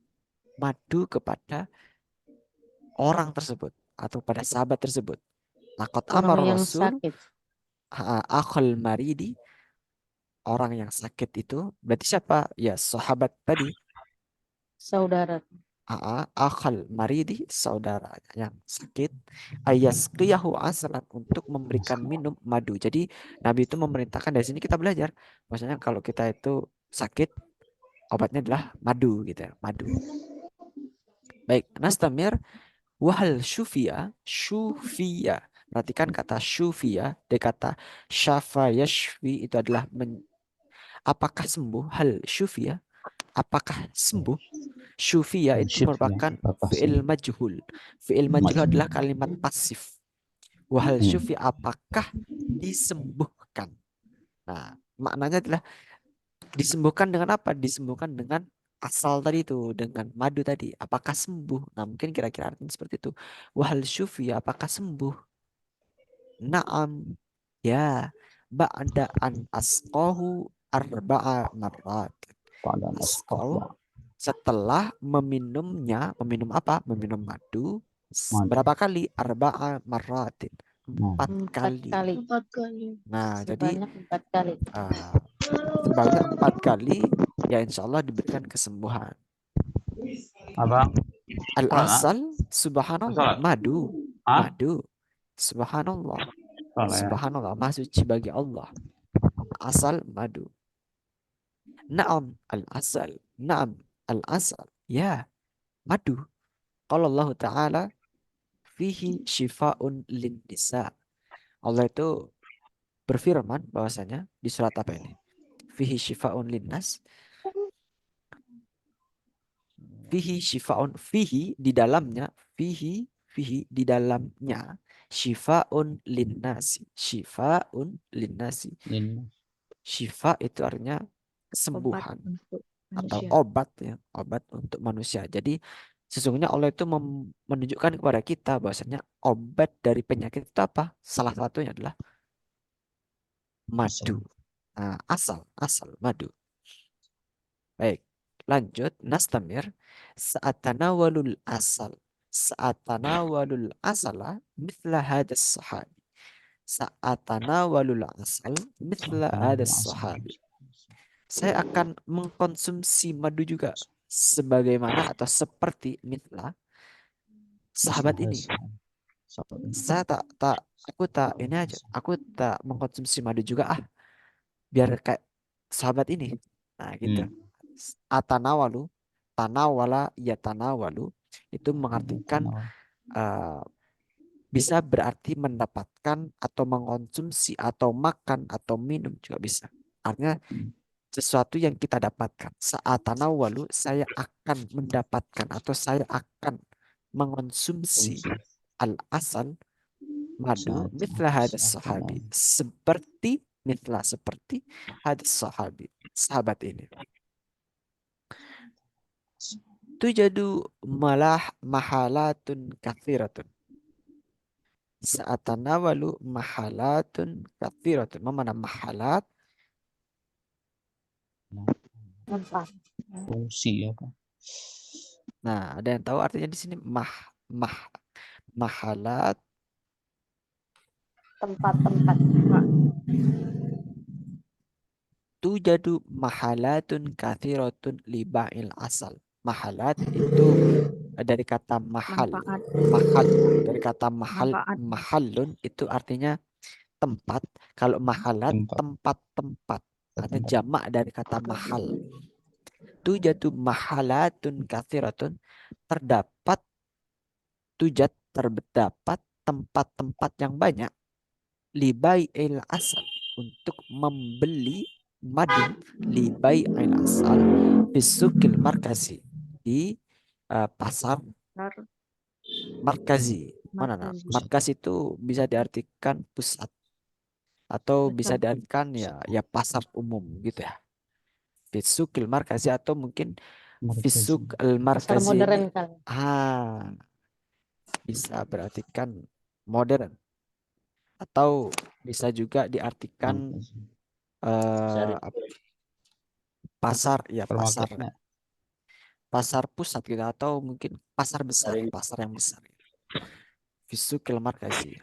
madu kepada orang tersebut atau pada sahabat tersebut. Laqad amar Orang yang Rasul sakit. akhal maridi, orang yang sakit itu berarti siapa? Ya sahabat tadi. Saudara. Akhal maridi, saudara yang sakit, ayaskiyahu aslan, untuk memberikan minum madu. Jadi Nabi itu memerintahkan, dari sini kita belajar maksudnya kalau kita itu sakit obatnya adalah madu gitu ya, madu. Baik, nastamir. Wahal syufiya, syufiya. Perhatikan kata syufiya, dari kata syafa yashfi itu adalah apakah sembuh? Hal syufiya, apakah sembuh? Syufiya itu merupakan fi'il majhul. Fi'il majhul adalah kalimat pasif. Wahal syufi, apakah disembuhkan? Nah, maknanya adalah disembuhkan dengan apa? Disembuhkan dengan asal tadi itu, dengan madu tadi. Apakah sembuh? Nah, mungkin kira-kira artinya seperti itu. Wahal syufi, apakah sembuh? Naam. Ya. Ba'da an asqahu arba'a marrat. Asqahu, setelah meminumnya, meminum apa? Meminum madu. Berapa kali? Arba'a marratin. 4 kali. Nah, jadi Sebanyak 4 kali. sebanyak 4 kali ya insya Allah diberikan kesembuhan. Apa? Al-asal, subhanallah, madu. Madu. Subhanallah. Subhanallah, maha suci bagi Allah. Asal madu. Naam al-asal. Naam al-asal. Ya, madu. Qala Allah Ta'ala fihi shifa'un lin nisa. Allah itu berfirman bahwasanya di surat apa ini? Fihi shifa'un linnas. Fihi shifa'un, fihi di dalamnya, fihi di dalamnya, shifa'un linnasi. Shifa'un linnasi. Shifa itu artinya kesembuhan atau obat ya, obat untuk manusia. Jadi sesungguhnya Allah itu menunjukkan kepada kita bahwasanya obat dari penyakit itu apa? Salah satunya adalah madu. Nah, asal madu. Baik, lanjut. Nastamir. Saat tanawalul asal. Saat tanawalul asala mithla hadas sahabi. Saat tanawalul asal mithla hadas sahabi. Saya akan mengkonsumsi madu juga sebagaimana atau seperti mithla sahabat ini. Saya aku tak mengkonsumsi madu juga biar kayak sahabat ini. Nah, gitu. Atanawalu, tanawala ya tanawalu itu mengartikan bisa berarti mendapatkan atau mengkonsumsi atau makan atau minum juga bisa. Artinya sesuatu yang kita dapatkan. Saat tanawalu, saya akan mendapatkan atau saya akan mengkonsumsi al-asal, madu, mithla hadas sahabi, seperti hadis sahabi, sahabat ini. Tujadu mahalatun kathiratun. Sa'atanawalu mahalatun kathiratun. Mana mahalat? Fungsi apa? Nah, ada yang tahu artinya di sini mahalat Tempat-tempat. tujadu mahalatun kathiratun liba'il asal. Mahalat itu dari kata mahal. Manfaat. Mahal. Dari kata mahal. Manfaat. Mahalun itu artinya tempat. Kalau mahalat tempat-tempat. Artinya jamak dari kata mahal. Tujadu mahalatun kathiratun. Terdapat terdapat tempat-tempat yang banyak libai'il asal untuk membeli madu libai'il asal bisukil markazi di pasar markazi. Mana nak? Markas itu bisa diartikan pusat atau bisa diartikan ya pasar umum gitu ya. Bisukil markazi atau mungkin fisuk al Pasar markazi modern ini kali. bisa berartikan modern atau bisa juga diartikan Sari. pasar ya Supermarketnya. pasar pusat gitu atau mungkin pasar besar, Sari. pasar yang besar. Fisukil markazi.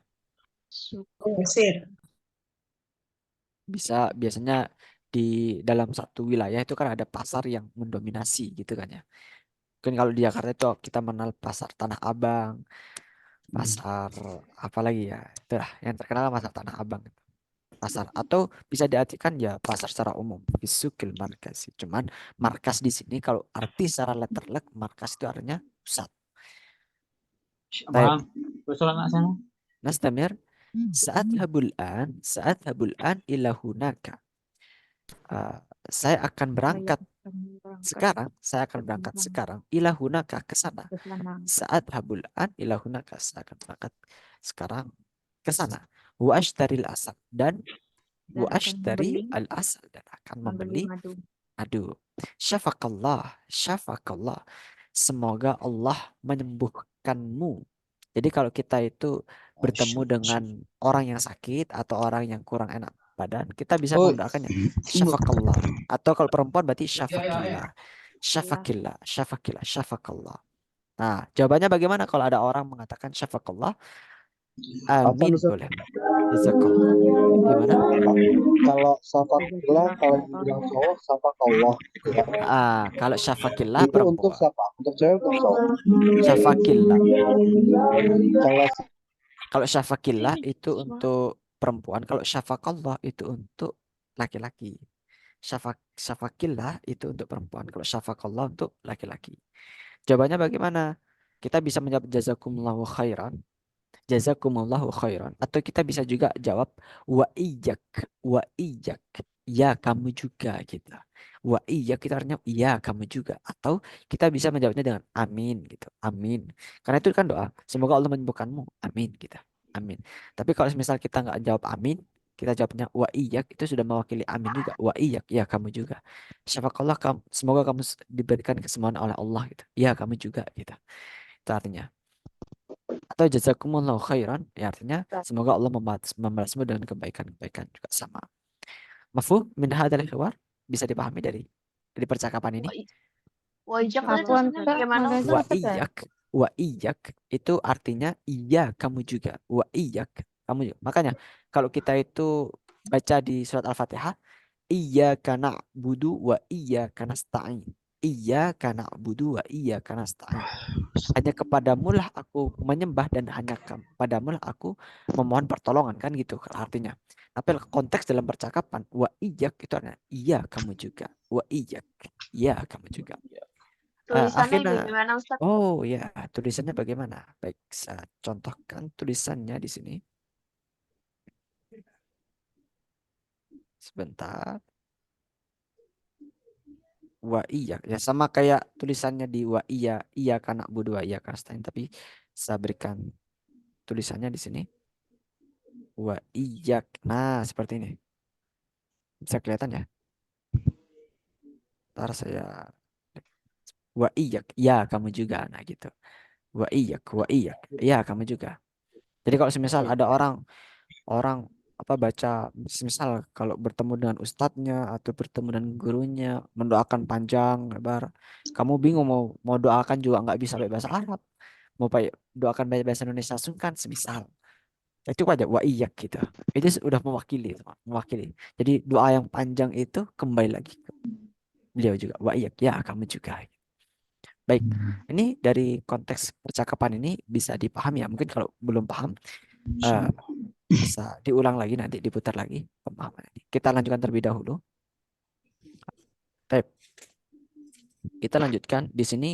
Mesir. Bisa biasanya di dalam satu wilayah itu kan ada pasar yang mendominasi gitu kan ya. Mungkin kalau di Jakarta itu kita mengenal pasar Tanah Abang, pasar apa lagi ya? Itulah yang terkenal pasar Tanah Abang. Pasar atau bisa diartikan ya pasar secara umum. Fisukil markazi. Cuman markas di sini kalau arti secara letterlek markas itu artinya pusat. Bang, usul anak sana. Nastamir saat habul an ila hunaka. Saya akan berangkat sekarang ila hunaka ke sana. Saat habul an ila hunaka, saya akan berangkat sekarang ke sana. Wa ashtaril asal dan wa ashtari al asal dan akan membeli madu. Syafakallah. Semoga Allah menyembuhkanmu. Jadi kalau kita itu bertemu dengan orang yang sakit atau orang yang kurang enak badan, kita bisa mendoakannya syafakallah. Atau kalau perempuan berarti syafakillah. Syafakallah. Nah, jawabannya bagaimana kalau ada orang mengatakan syafakallah? Amin boleh. Jazakallah. Gimana? Kalau safakillah, kalau yang bilang cowok safakillah. Kalau syafakillah Itu untuk perempuan. siapa? Untuk cewek atau cowok? Syafakillah. Kalau Kalau syafakillah itu untuk perempuan. Kalau syafakallah itu untuk laki-laki. Syafakillah itu untuk perempuan. Kalau syafakallah untuk laki-laki. Jawabannya bagaimana? Kita bisa menjawab jazakumullahu khairan. Jazakumullahu khairan. Atau kita bisa juga jawab wa iyyak. Ya kamu juga gitu. Wa iyyak kita artinya ya kamu juga. Atau kita bisa menjawabnya dengan amin gitu. Amin. Karena itu kan doa. Semoga Allah menyembuhkanmu. Amin gitu. Amin. Tapi kalau misal kita nggak jawab amin, kita jawabnya wa iyyak itu sudah mewakili amin juga. Wa iyyak ya kamu juga. Syafakallah semoga kamu diberikan kesembuhan oleh Allah gitu. Ya kamu juga gitu. Itu artinya. Atau jazakumullahu khairan ya artinya semoga Allah membalasmu dengan kebaikan-kebaikan juga sama. Mafhum min hadzal hiwar? Bisa dipahami dari percakapan ini? Wajak Bagaimana Wa iyyak itu artinya iya kamu juga. Wa iyyak kamu juga. Makanya kalau kita itu baca di surat Al-Fatihah, iyyaka na'budu wa iyyaka nasta'in. Iyyaka na'budu wa iyyaka nasta'in. Hanya kepadamu lah aku menyembah dan hanya kepadamu lah aku memohon pertolongan kan gitu artinya. Tapi konteks dalam percakapan wa iyyak itu artinya iya kamu juga. Wa iyyak iya kamu juga. Tulisannya Akhirnya, bagaimana Ustaz? oh ya tulisannya bagaimana? Baik, saya contohkan tulisannya di sini. Sebentar. Wa iya ya sama kayak tulisannya di wa iya karena budu wa iya kastain tapi saya berikan tulisannya di sini wa iya. Nah seperti ini bisa kelihatan ya. Ntar saya wa iya ya kamu juga nah gitu wa iya ya kamu juga. Jadi kalau semisal ada orang apa baca misal kalau bertemu dengan ustadznya atau bertemu dengan gurunya mendoakan panjang lebar kamu bingung mau doakan juga nggak bisa pakai bahasa Arab mau doakan bahasa Indonesia sungkan semisal itu aja wa iyyak gitu. Itu udah mewakili, mewakili. Jadi doa yang panjang itu kembali lagi ke beliau juga wa iyyak, ya kamu juga. Baik, ini dari konteks percakapan ini bisa dipahami ya. Mungkin kalau belum paham eh, bisa diulang lagi, nanti diputar lagi pemahaman ini. Kita lanjutkan terlebih dahulu. Baik, kita lanjutkan di sini.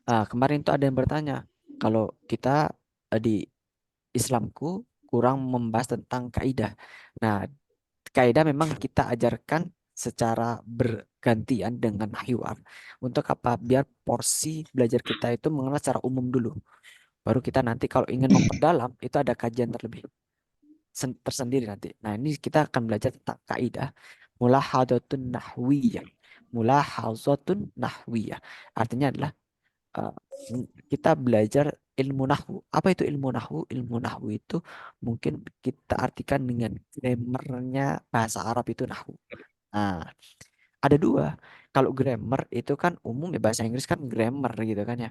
Kemarin tuh ada yang bertanya kalau kita di Islamku kurang membahas tentang kaidah. Nah, kaidah memang kita ajarkan secara bergantian dengan hiwar. Untuk apa? Biar porsi belajar kita itu mengenal secara umum dulu. Baru kita nanti kalau ingin memperdalam itu ada kajian terlebih tersendiri nanti. Nah, ini kita akan belajar tentang kaidah mulahadatun nahwiyah. Mulahazatun nahwiyah. Artinya adalah uh, kita belajar ilmu nahwu. Apa itu ilmu nahwu? Ilmu nahwu itu mungkin kita artikan dengan grammarnya bahasa Arab itu nahwu. Nah, ada dua. Kalau grammar itu kan umum ya, bahasa Inggris kan grammar gitu kan ya.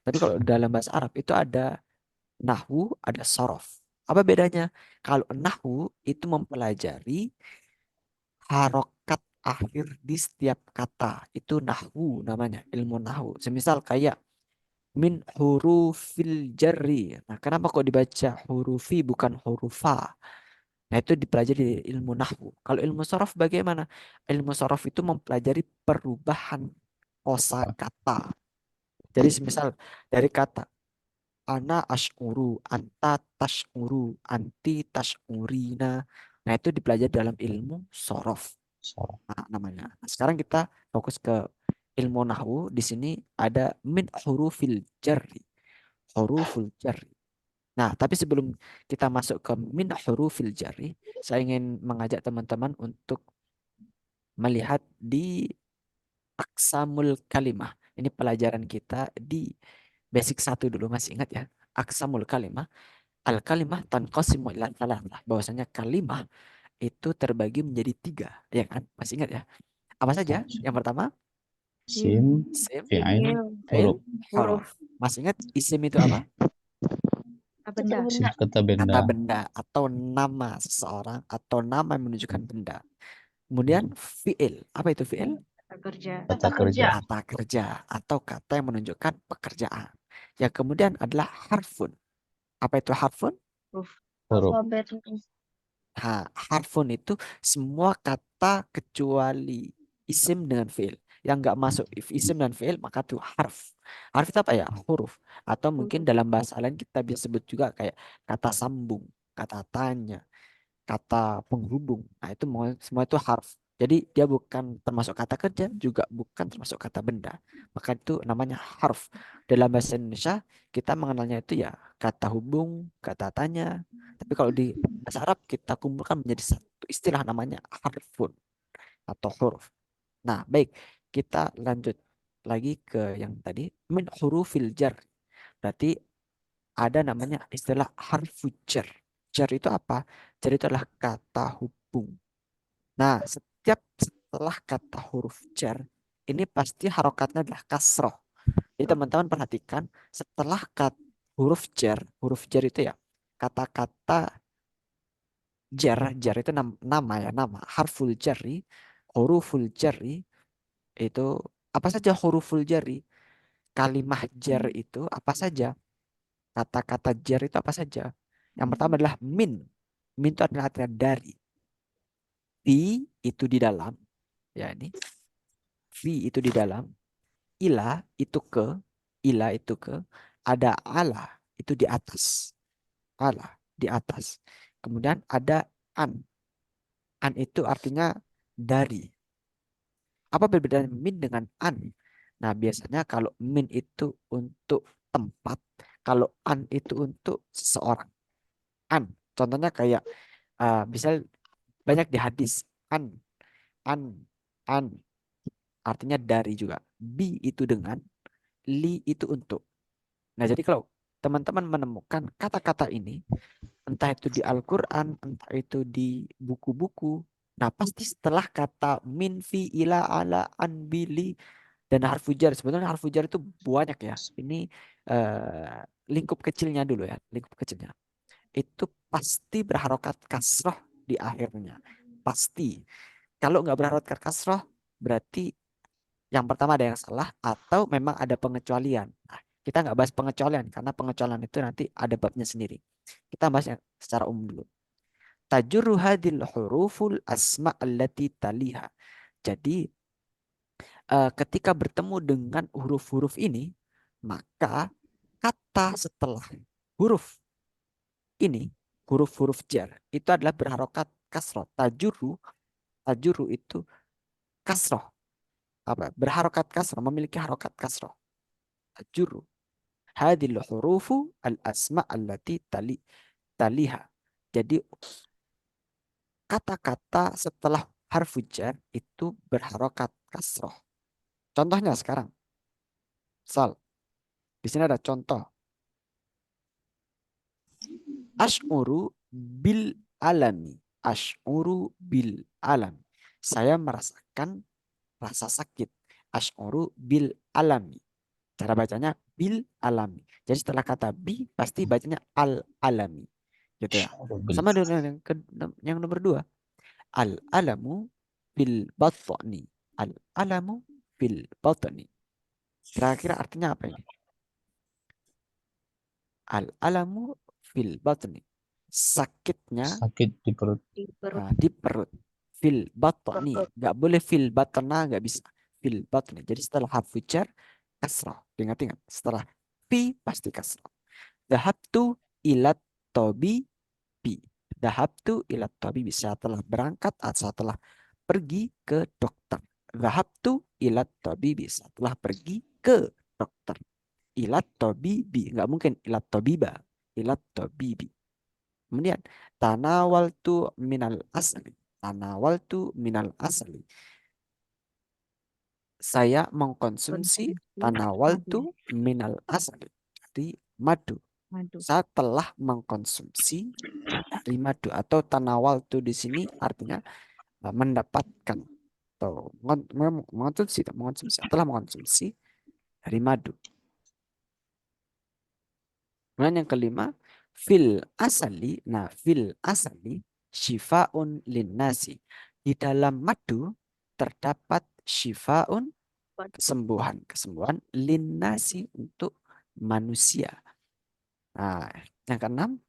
Tapi kalau dalam bahasa Arab itu ada nahwu, ada sorof. Apa bedanya? Kalau nahwu itu mempelajari harokat akhir di setiap kata. Itu nahwu namanya, ilmu nahwu. Semisal kayak min hurufil jarri. Nah, kenapa kok dibaca hurufi bukan hurufa? Nah, itu dipelajari di ilmu nahwu. Kalau ilmu sorof bagaimana? Ilmu sorof itu mempelajari perubahan kosakata. Jadi semisal dari kata ana ash'uru, anta tash'uru, anti tash'urina. Nah, itu dipelajari dalam ilmu sorof. Nah, namanya. Nah, sekarang kita fokus ke ilmu nahwu. Di sini ada min hurufil jarri. Huruful jarri. Nah, tapi sebelum kita masuk ke min hurufil jarri, saya ingin mengajak teman-teman untuk melihat di aksamul kalimah. Ini pelajaran kita di basic 1 dulu, masih ingat ya? Aksamul kalimah. Al kalimah tanqasimu ila thalathah. Bahwasanya kalimah itu terbagi menjadi 3, ya kan? Masih ingat ya? Apa saja? Yang pertama, Sim, isim, fi'il, fa'il, huruf. huruf. Masih ingat isim itu apa? Benda. Sim kata benda. Kata benda atau nama seseorang atau nama yang menunjukkan benda. Kemudian fi'il. Apa itu fi'il? Kerja. Kata kerja. Kata kerja atau kata yang menunjukkan pekerjaan. Yang kemudian adalah harfun. Apa itu harfun? Huruf. Alfabet. Nah, harfun itu semua kata kecuali isim dengan fi'il. Yang nggak masuk isim dan fi'il maka itu harf. Harf itu apa ya? Huruf. Atau mungkin dalam bahasa lain kita bisa sebut juga kayak kata sambung, kata tanya, kata penghubung. Nah, itu semua itu harf. Jadi dia bukan termasuk kata kerja, juga bukan termasuk kata benda. Maka itu namanya harf. Dalam bahasa Indonesia kita mengenalnya itu ya kata hubung, kata tanya. Tapi kalau di bahasa Arab kita kumpulkan menjadi satu istilah namanya harfun atau huruf. Nah, baik, kita lanjut lagi ke yang tadi min hurufil jar. Berarti ada namanya istilah harfu jar. Jar itu apa? Jar itu adalah kata hubung. Nah, setelah kata huruf jar, ini pasti harokatnya adalah kasroh. Jadi teman-teman perhatikan, setelah huruf jar itu ya, kata-kata jar itu nama ya, nama. Harful jari, huruful jari, itu apa saja huruful jari? Kalimah jar itu apa saja? Kata-kata jar itu apa saja? Yang pertama adalah min. Min itu adalah artinya dari. Fi itu di dalam. Ya ini. Fi itu di dalam. Ila itu ke. Ila itu ke. Ada ala itu di atas. Ala di atas. Kemudian ada an. An itu artinya dari. Apa perbedaan min dengan an? Nah, biasanya kalau min itu untuk tempat, kalau an itu untuk seseorang. An, contohnya kayak misal banyak di hadis an, an artinya dari juga. Bi itu dengan, li itu untuk. Nah, jadi kalau teman-teman menemukan kata-kata ini, entah itu di Al-Quran, entah itu di buku-buku, nah pasti setelah kata min, fi, ila, ala, an, bili, dan harfu jar. Sebenarnya harfu jar itu banyak ya. Ini lingkup kecilnya dulu ya, lingkup kecilnya. Itu pasti berharokat kasroh di akhirnya. Pasti. Kalau nggak berharokat kasroh, berarti yang pertama ada yang salah atau memang ada pengecualian. Nah, kita nggak bahas pengecualian karena pengecualian itu nanti ada babnya sendiri. Kita bahas yang secara umum dulu. Tajurru hadil huruful asma allati taliha. Jadi ketika bertemu dengan huruf-huruf ini, maka kata setelah huruf ini, huruf-huruf jar, itu adalah berharokat kasroh. Tajuru itu kasroh. Berharokat kasroh, memiliki harokat kasroh. Tajuru. Hadil hurufu al-asma allati taliha. Jadi kata-kata setelah harfu jar itu berharokat kasroh. Contohnya sekarang. Sal. Di sini ada contoh. Ash'uru bil alami. Ash'uru bil alam. Saya merasakan rasa sakit. Ash'uru bil alami. Cara bacanya bil alami. Jadi setelah kata bi pasti bacanya al alami. Gitu ya. Sama dengan yang nomor 2. Al alamu fil batni. Al alamu fil batni. Kira-kira artinya apa ini? Al alamu fil batni. Sakitnya Sakit di perut. Di perut. di perut. Fil batni. Nggak boleh fil batna, nggak bisa. Fil batni. Jadi setelah harfu jar kasrah. Ingat-ingat. Setelah fi pasti kasrah. Dhahabtu ilat tabibi. Dhahabtu ilat tabibi. Saya telah berangkat atau setelah pergi ke dokter. Dhahabtu ilat tabibi. Setelah pergi ke dokter. Ilat tabibi. Nggak mungkin ilat tabiba. Ilat tabibi. Kemudian tanawaltu minal asli. Tanawaltu minal asli. Saya mengkonsumsi tanawaltu minal asli. Dari madu. Madu. Saya telah mengkonsumsi dari madu. Atau tanawaltu di sini artinya mendapatkan atau mengkonsumsi, telah mengkonsumsi dari madu. Kemudian yang kelima, fil asali. Nah, fil asali syifaun linnasi. Di dalam madu terdapat syifaun, kesembuhan linnasi untuk manusia. Nah, yang keenam,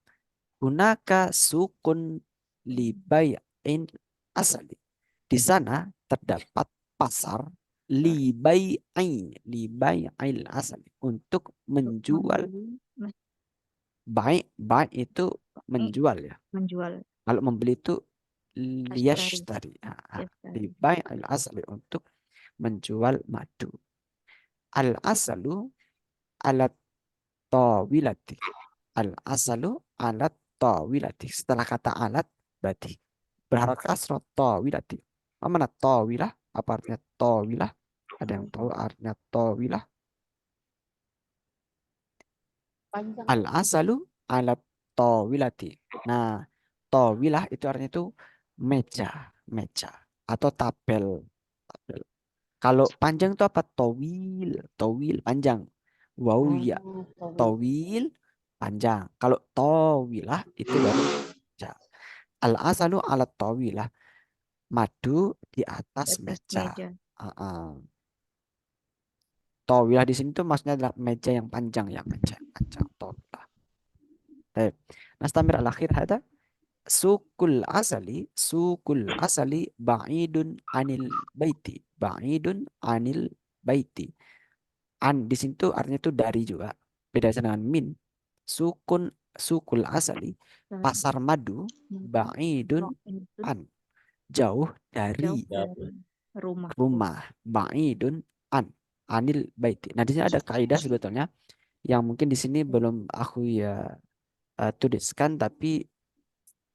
hunaka sukun libai'in asali. Di sana terdapat pasar libai'il asali untuk menjual. Baik itu menjual ya. Menjual. Kalau membeli itu liyashtari. Libai'il asali untuk menjual madu. Al asalu alat tawilati. Al asalu alat tawilati. Setelah kata alat berarti berharokat kasrah tawilati. Mana tawilah? Apa artinya tawilah? Ada yang tahu artinya tawilah? Panjang. Al asalu alat tawilati. Nah, tawilah itu artinya itu meja atau tabel. Kalau panjang itu apa? Tawil panjang. Wow ya, tawil panjang. Kalau tawilah itu baru meja. Al asalu alat tawilah. Madu di atas meja. Tawilah di sini tuh maksudnya adalah meja yang panjang ya, meja yang panjang. Tawilah. Baik. Nastamir al-akhir hada. Sukul asali ba'idun anil baiti. Ba'idun anil baiti. An di situ artinya itu dari juga. Beda dengan min. Sukul asali pasar madu ba'idun an. Jauh dari rumah. Ba'idun anil baiti. Nah, di sini ada kaidah sebetulnya yang mungkin di sini belum aku ya tuliskan, tapi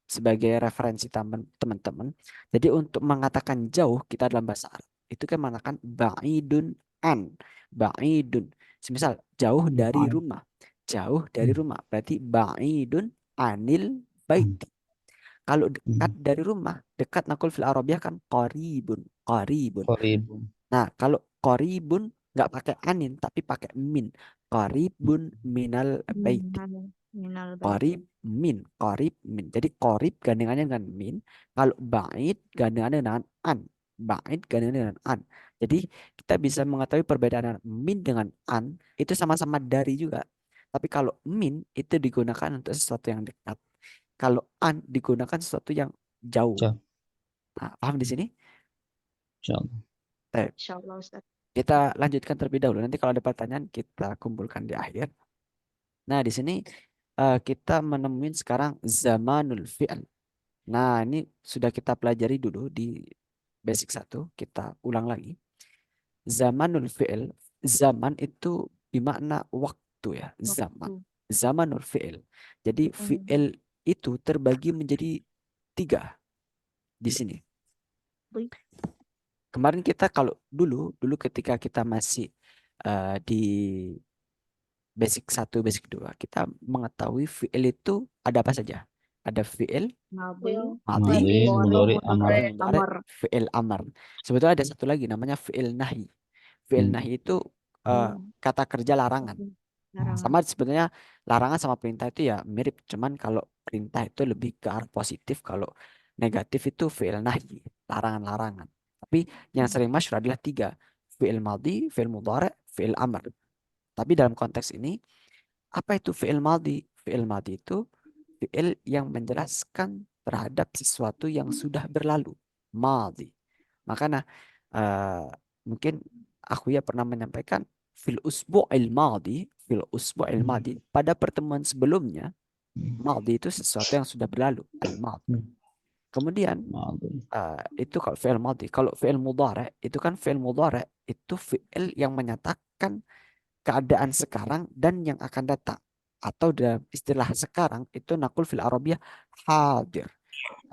sebagai referensi teman-teman. Jadi untuk mengatakan jauh kita dalam bahasa Arab itu kan mengatakan ba'idun an. Ba'idun. Semisal jauh dari rumah. Jauh dari rumah berarti ba'idun anil baiti. Kalau dekat dari rumah, dekat nakul fil Arabiyah kan qaribun. Qaribun. Nah, kalau qaribun nggak pakai anin tapi pakai min. Qaribun minal baiti. Minal baiti. Qarib min, qarib min. Jadi qarib gandengannya dengan min. Kalau ba'id gandengannya dengan an. Ba'id gandengannya dengan an. Jadi kita bisa mengetahui perbedaan antara min dengan an itu sama-sama dari juga. Tapi kalau min itu digunakan untuk sesuatu yang dekat. Kalau an digunakan sesuatu yang jauh. Jauh. Nah, paham di sini? Insyaallah. Baik. Insyaallah Ustaz. Kita lanjutkan terlebih dahulu. Nanti kalau ada pertanyaan kita kumpulkan di akhir. Nah, di sini kita menemuin sekarang zamanul fi'al. Nah, ini sudah kita pelajari dulu di basic 1. Kita ulang lagi. Zamanul fi'al. Zaman itu bermakna waktu ya. Zaman. Zamanul fi'al. Jadi fi'al itu terbagi menjadi 3 di sini. Kemarin kita kalau dulu ketika kita masih di basic 1, basic 2, kita mengetahui fi'il itu ada apa saja. Ada fi'il Madhi, Madhi, mudhari, amar. amar. fi'il amar. Sebetulnya ada satu lagi namanya fi'il nahi. Fi'il nahi itu kata kerja larangan. Sama sebetulnya larangan sama perintah itu ya mirip. Cuman kalau perintah itu lebih ke arah positif. Kalau negatif itu fi'il nahi. Larangan-larangan. Tapi yang sering masyhur adalah 3. Fi'il madhi, fi'il mudhari, fi'il amr. Tapi dalam konteks ini, apa itu fi'il madhi? Fi'il madhi itu fi'il yang menjelaskan terhadap sesuatu yang sudah berlalu. Madhi. Makanya mungkin aku ya pernah menyampaikan fil usbu'il madhi, pada pertemuan sebelumnya, madhi itu sesuatu yang sudah berlalu. Al-madhi. Kemudian itu kalau fi'il madhi. Kalau fi'il mudhari itu kan fi'il mudhari itu fi'il yang menyatakan keadaan sekarang dan yang akan datang. Atau dalam istilah sekarang itu nakul fil Arabiyah hadir.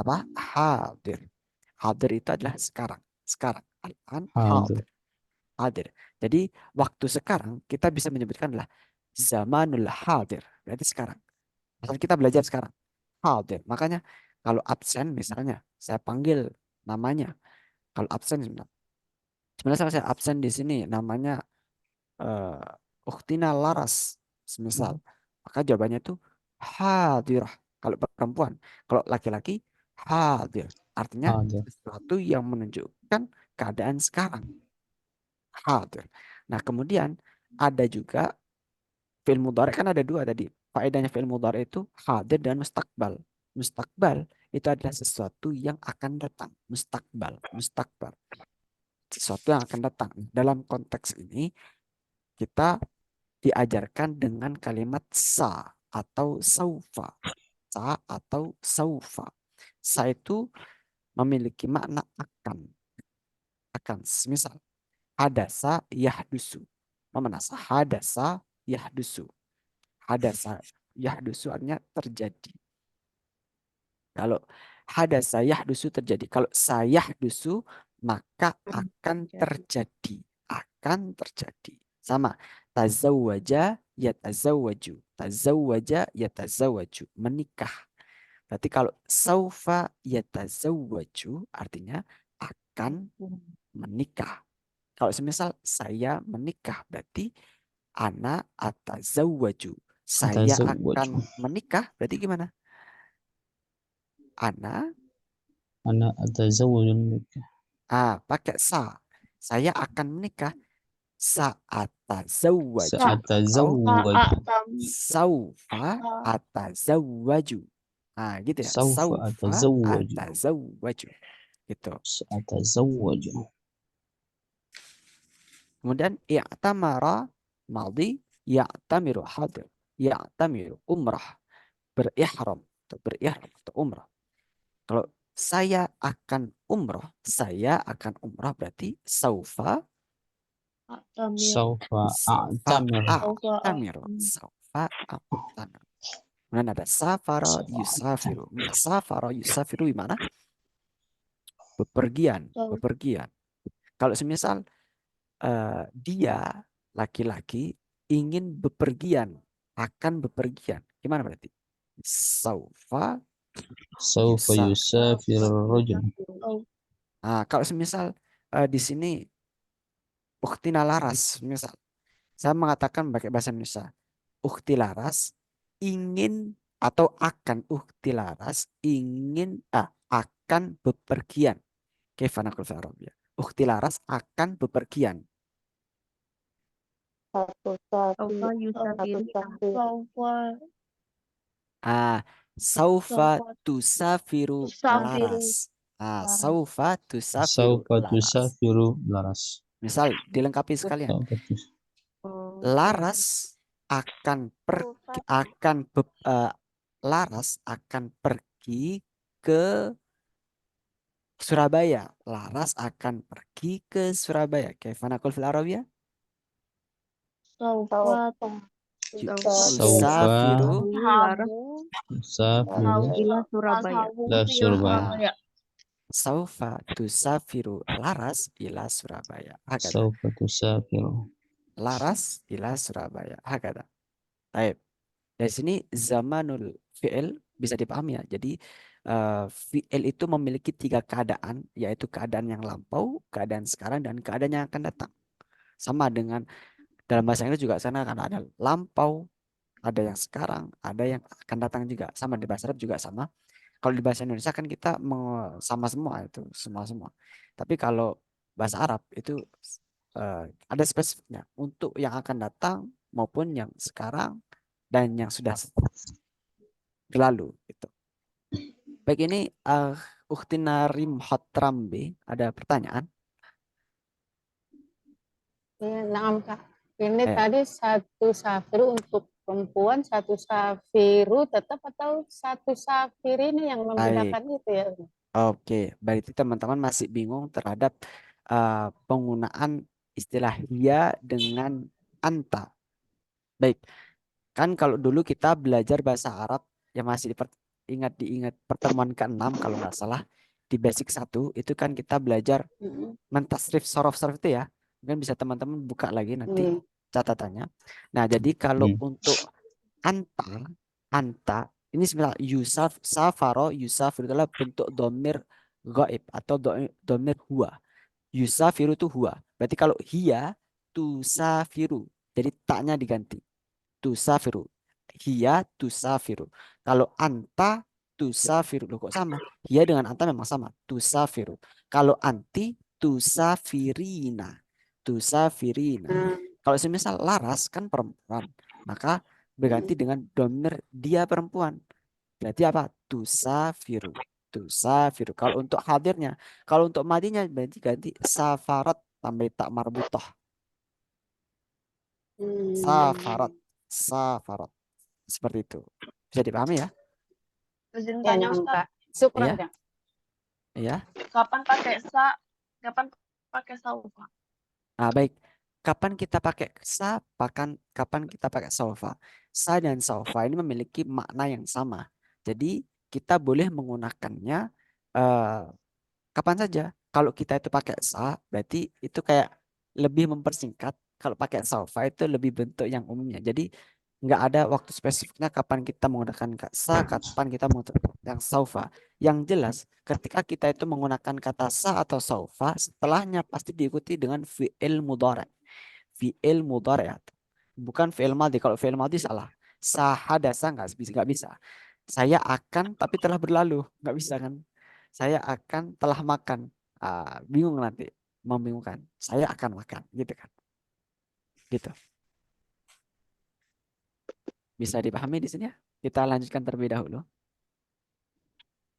Apa? Hadir. Hadir itu adalah sekarang. Sekarang. Al-an hadir. Hadir. Jadi waktu sekarang kita bisa menyebutkan adalah zamanul hadir. Berarti sekarang. Asal kita belajar sekarang. Hadir. Makanya kalau absen misalnya saya panggil namanya. Kalau absen sebenarnya saya absen di sini namanya Ukhtina Laras semisal. Maka jawabannya itu hadirah kalau perempuan. Kalau laki-laki hadir. Artinya sesuatu yang menunjukkan keadaan sekarang. Hadir. Nah, kemudian ada juga fi'il mudhari kan ada 2 tadi. Faedahnya fi'il mudhari itu hadir dan mustakbal. Mustakbal itu adalah sesuatu yang akan datang. Mustakbal. Sesuatu yang akan datang. Dalam konteks ini kita diajarkan dengan kalimat sa atau saufa. Sa atau saufa. Sa itu memiliki makna akan. Akan. Misal, hadasa yahdusu. Memanasa hadasa yahdusu. Hadasa yahdusu artinya terjadi. Kalau hadasa yahdusu terjadi. Kalau sayahdusu maka akan terjadi. Akan terjadi. Sama. Tazawwaja yatazawwaju. Tazawwaja yatazawwaju. Menikah. Berarti kalau saufa yatazawwaju artinya akan menikah. Kalau semisal saya menikah berarti ana atazawwaju. Saya akan menikah berarti gimana? Ana atazawwaju. Pakai sa. Saya akan menikah. Sa'atazawwaju. Saufa atazawwaju. Gitu ya. Saufa atazawwaju. Gitu. Atazawwaju. Kemudian i'tamara madhi, ya'tamiru hadir, ya'tamiru umrah, berihram atau umrah. Kalau saya akan umrah berarti saufa a'tamiru. Kemudian ada safara yusafiru. Safara yusafiru gimana? Bepergian. Kalau semisal dia laki-laki ingin bepergian, akan bepergian. Gimana berarti? Saufa yusafir rajul. Kalau semisal di sini Ukhtina laras. Misal, saya mengatakan pakai bahasa Indonesia. Ukhti laras ingin atau akan, ukhti laras ingin akan bepergian. Kaifa naqul fil Arabiyah? Ukhti laras akan bepergian. Satu Saufa sapi. Satu yusafiru. sapi. Saufa tusafiru Tusafiru. laras. Saufa tusafiru Saufa laras. tusafiru laras. Misal dilengkapi sekalian. Saufa tus- Laras akan pergi, Laras akan pergi ke Surabaya. Laras akan pergi ke Surabaya. Kaifa naqul fil Arabiyah? Saufa Tusafiru laras tusafiru ila Surabaya. ila Surabaya. Saufa tusafiru laras ila Surabaya. Hakada. Saufa tusafiru. Laras ila Surabaya. Hakada. Baik. Dari sini zamanul fi'il bisa dipahami ya. Jadi fi'il itu memiliki 3 keadaan, yaitu keadaan yang lampau, keadaan sekarang, dan keadaan yang akan datang. Sama dengan dalam bahasa Inggris juga sana akan ada lampau, ada yang sekarang, ada yang akan datang juga. Sama di bahasa Arab juga sama. Kalau di bahasa Indonesia kan kita sama semua itu, semua. Tapi kalau bahasa Arab itu ada spesifiknya untuk yang akan datang maupun yang sekarang dan yang sudah berlalu gitu. Baik, ini Ukhtina Rimhot Rambe ada pertanyaan. Ya, naam Kak. Ini Eh. tadi satu safiru untuk perempuan, satu safiru tetap atau satu safir ini yang membedakan itu ya? Oke, berarti teman-teman masih bingung terhadap penggunaan istilah hiya dengan anta. Baik, kan kalau dulu kita belajar bahasa Arab yang masih diingat pertemuan ke-6 kalau nggak salah di basic 1 itu kan kita belajar mentasrif sorof-sorof itu ya. Mungkin bisa teman-teman buka lagi nanti catatannya. Nah, jadi kalau untuk anta ini sebenarnya Yusaf safaro Yusafir adalah bentuk domir gaib atau domir huwa. Yusafiru itu huwa. Berarti kalau hiya tusafiru. Jadi taknya diganti. Tusafiru. Hiya tusafiru. Kalau anta tusafiru. Loh kok sama? Hiya dengan anta memang sama. Tusafiru. Kalau anti tusafirina. Tusafirina. Kalau semisal laras kan perempuan. Maka berganti dengan domir dia perempuan. Berarti apa? Tusafiru. Tusafiru. Kalau untuk hadirnya. Kalau untuk madinya berarti ganti safarat tambah tak marbutoh. Safarat. Safarat. Seperti itu. Bisa dipahami ya? Izin Ya, tanya naam Ustaz, Kak. Syukran Iya. Kak. Iya. kapan pakai kapan pakai saufa? Nah, baik. Kapan kita pakai sa, kapan kita pakai saufa? Sa dan saufa ini memiliki makna yang sama. Jadi kita boleh menggunakannya kapan saja. Kalau kita itu pakai sa, berarti itu kayak lebih mempersingkat. Kalau pakai saufa itu lebih bentuk yang umumnya. Jadi nggak ada waktu spesifiknya kapan kita menggunakan sa, kapan kita menggunakan yang saufa. Yang jelas, ketika kita itu menggunakan kata sa atau saufa, setelahnya pasti diikuti dengan fi'il mudhari'. Fi'il mudhari'. Bukan fi'il madhi. Kalau fi'il madhi salah. Sahadasa nggak bisa. Saya akan tapi telah berlalu. Nggak bisa kan? Saya akan telah makan. Bingung nanti. Membingungkan. Saya akan makan. Gitu kan. Gitu. Bisa dipahami di sini ya? Kita lanjutkan terlebih dahulu.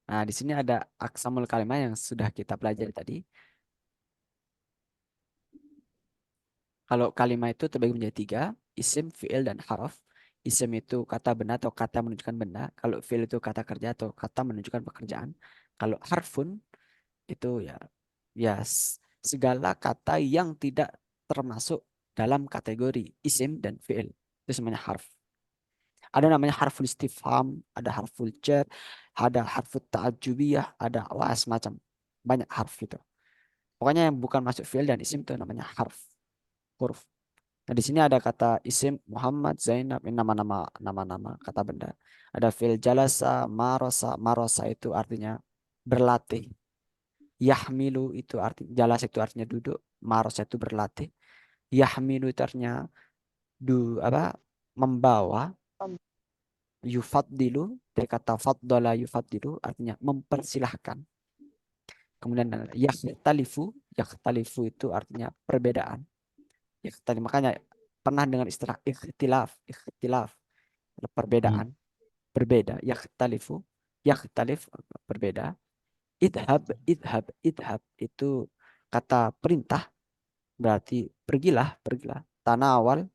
Nah, di sini ada aksamul kalimah yang sudah kita pelajari tadi. Kalau kalimah itu terbagi menjadi 3, isim, fi'il, dan haraf. Isim itu kata benda atau kata menunjukkan benda. Kalau fi'il itu kata kerja atau kata menunjukkan pekerjaan. Kalau harfun itu ya segala kata yang tidak termasuk dalam kategori isim dan fi'il. Itu semuanya harf. Ada namanya harful istifham, ada harful jar, ada harful ta'ajubiyah, ada semacam banyak harf itu. Pokoknya yang bukan masuk fi'il dan isim itu namanya harf, huruf. Nah, di sini ada kata isim Muhammad, Zainab, ini nama-nama kata benda. Ada fi'il jalasa, marosa itu artinya berlatih. Yahmilu itu artinya jalasa itu artinya duduk, marosa itu berlatih. Yahmilu itu artinya membawa. Yufaddilu dari kata faddala yufaddilu artinya mempersilahkan. Kemudian yakhtalifu itu artinya perbedaan. Makanya pernah dengan istilah ikhtilaf perbedaan, berbeda. Yakhtalif berbeda. Idhab itu kata perintah, berarti pergilah. Tanawal,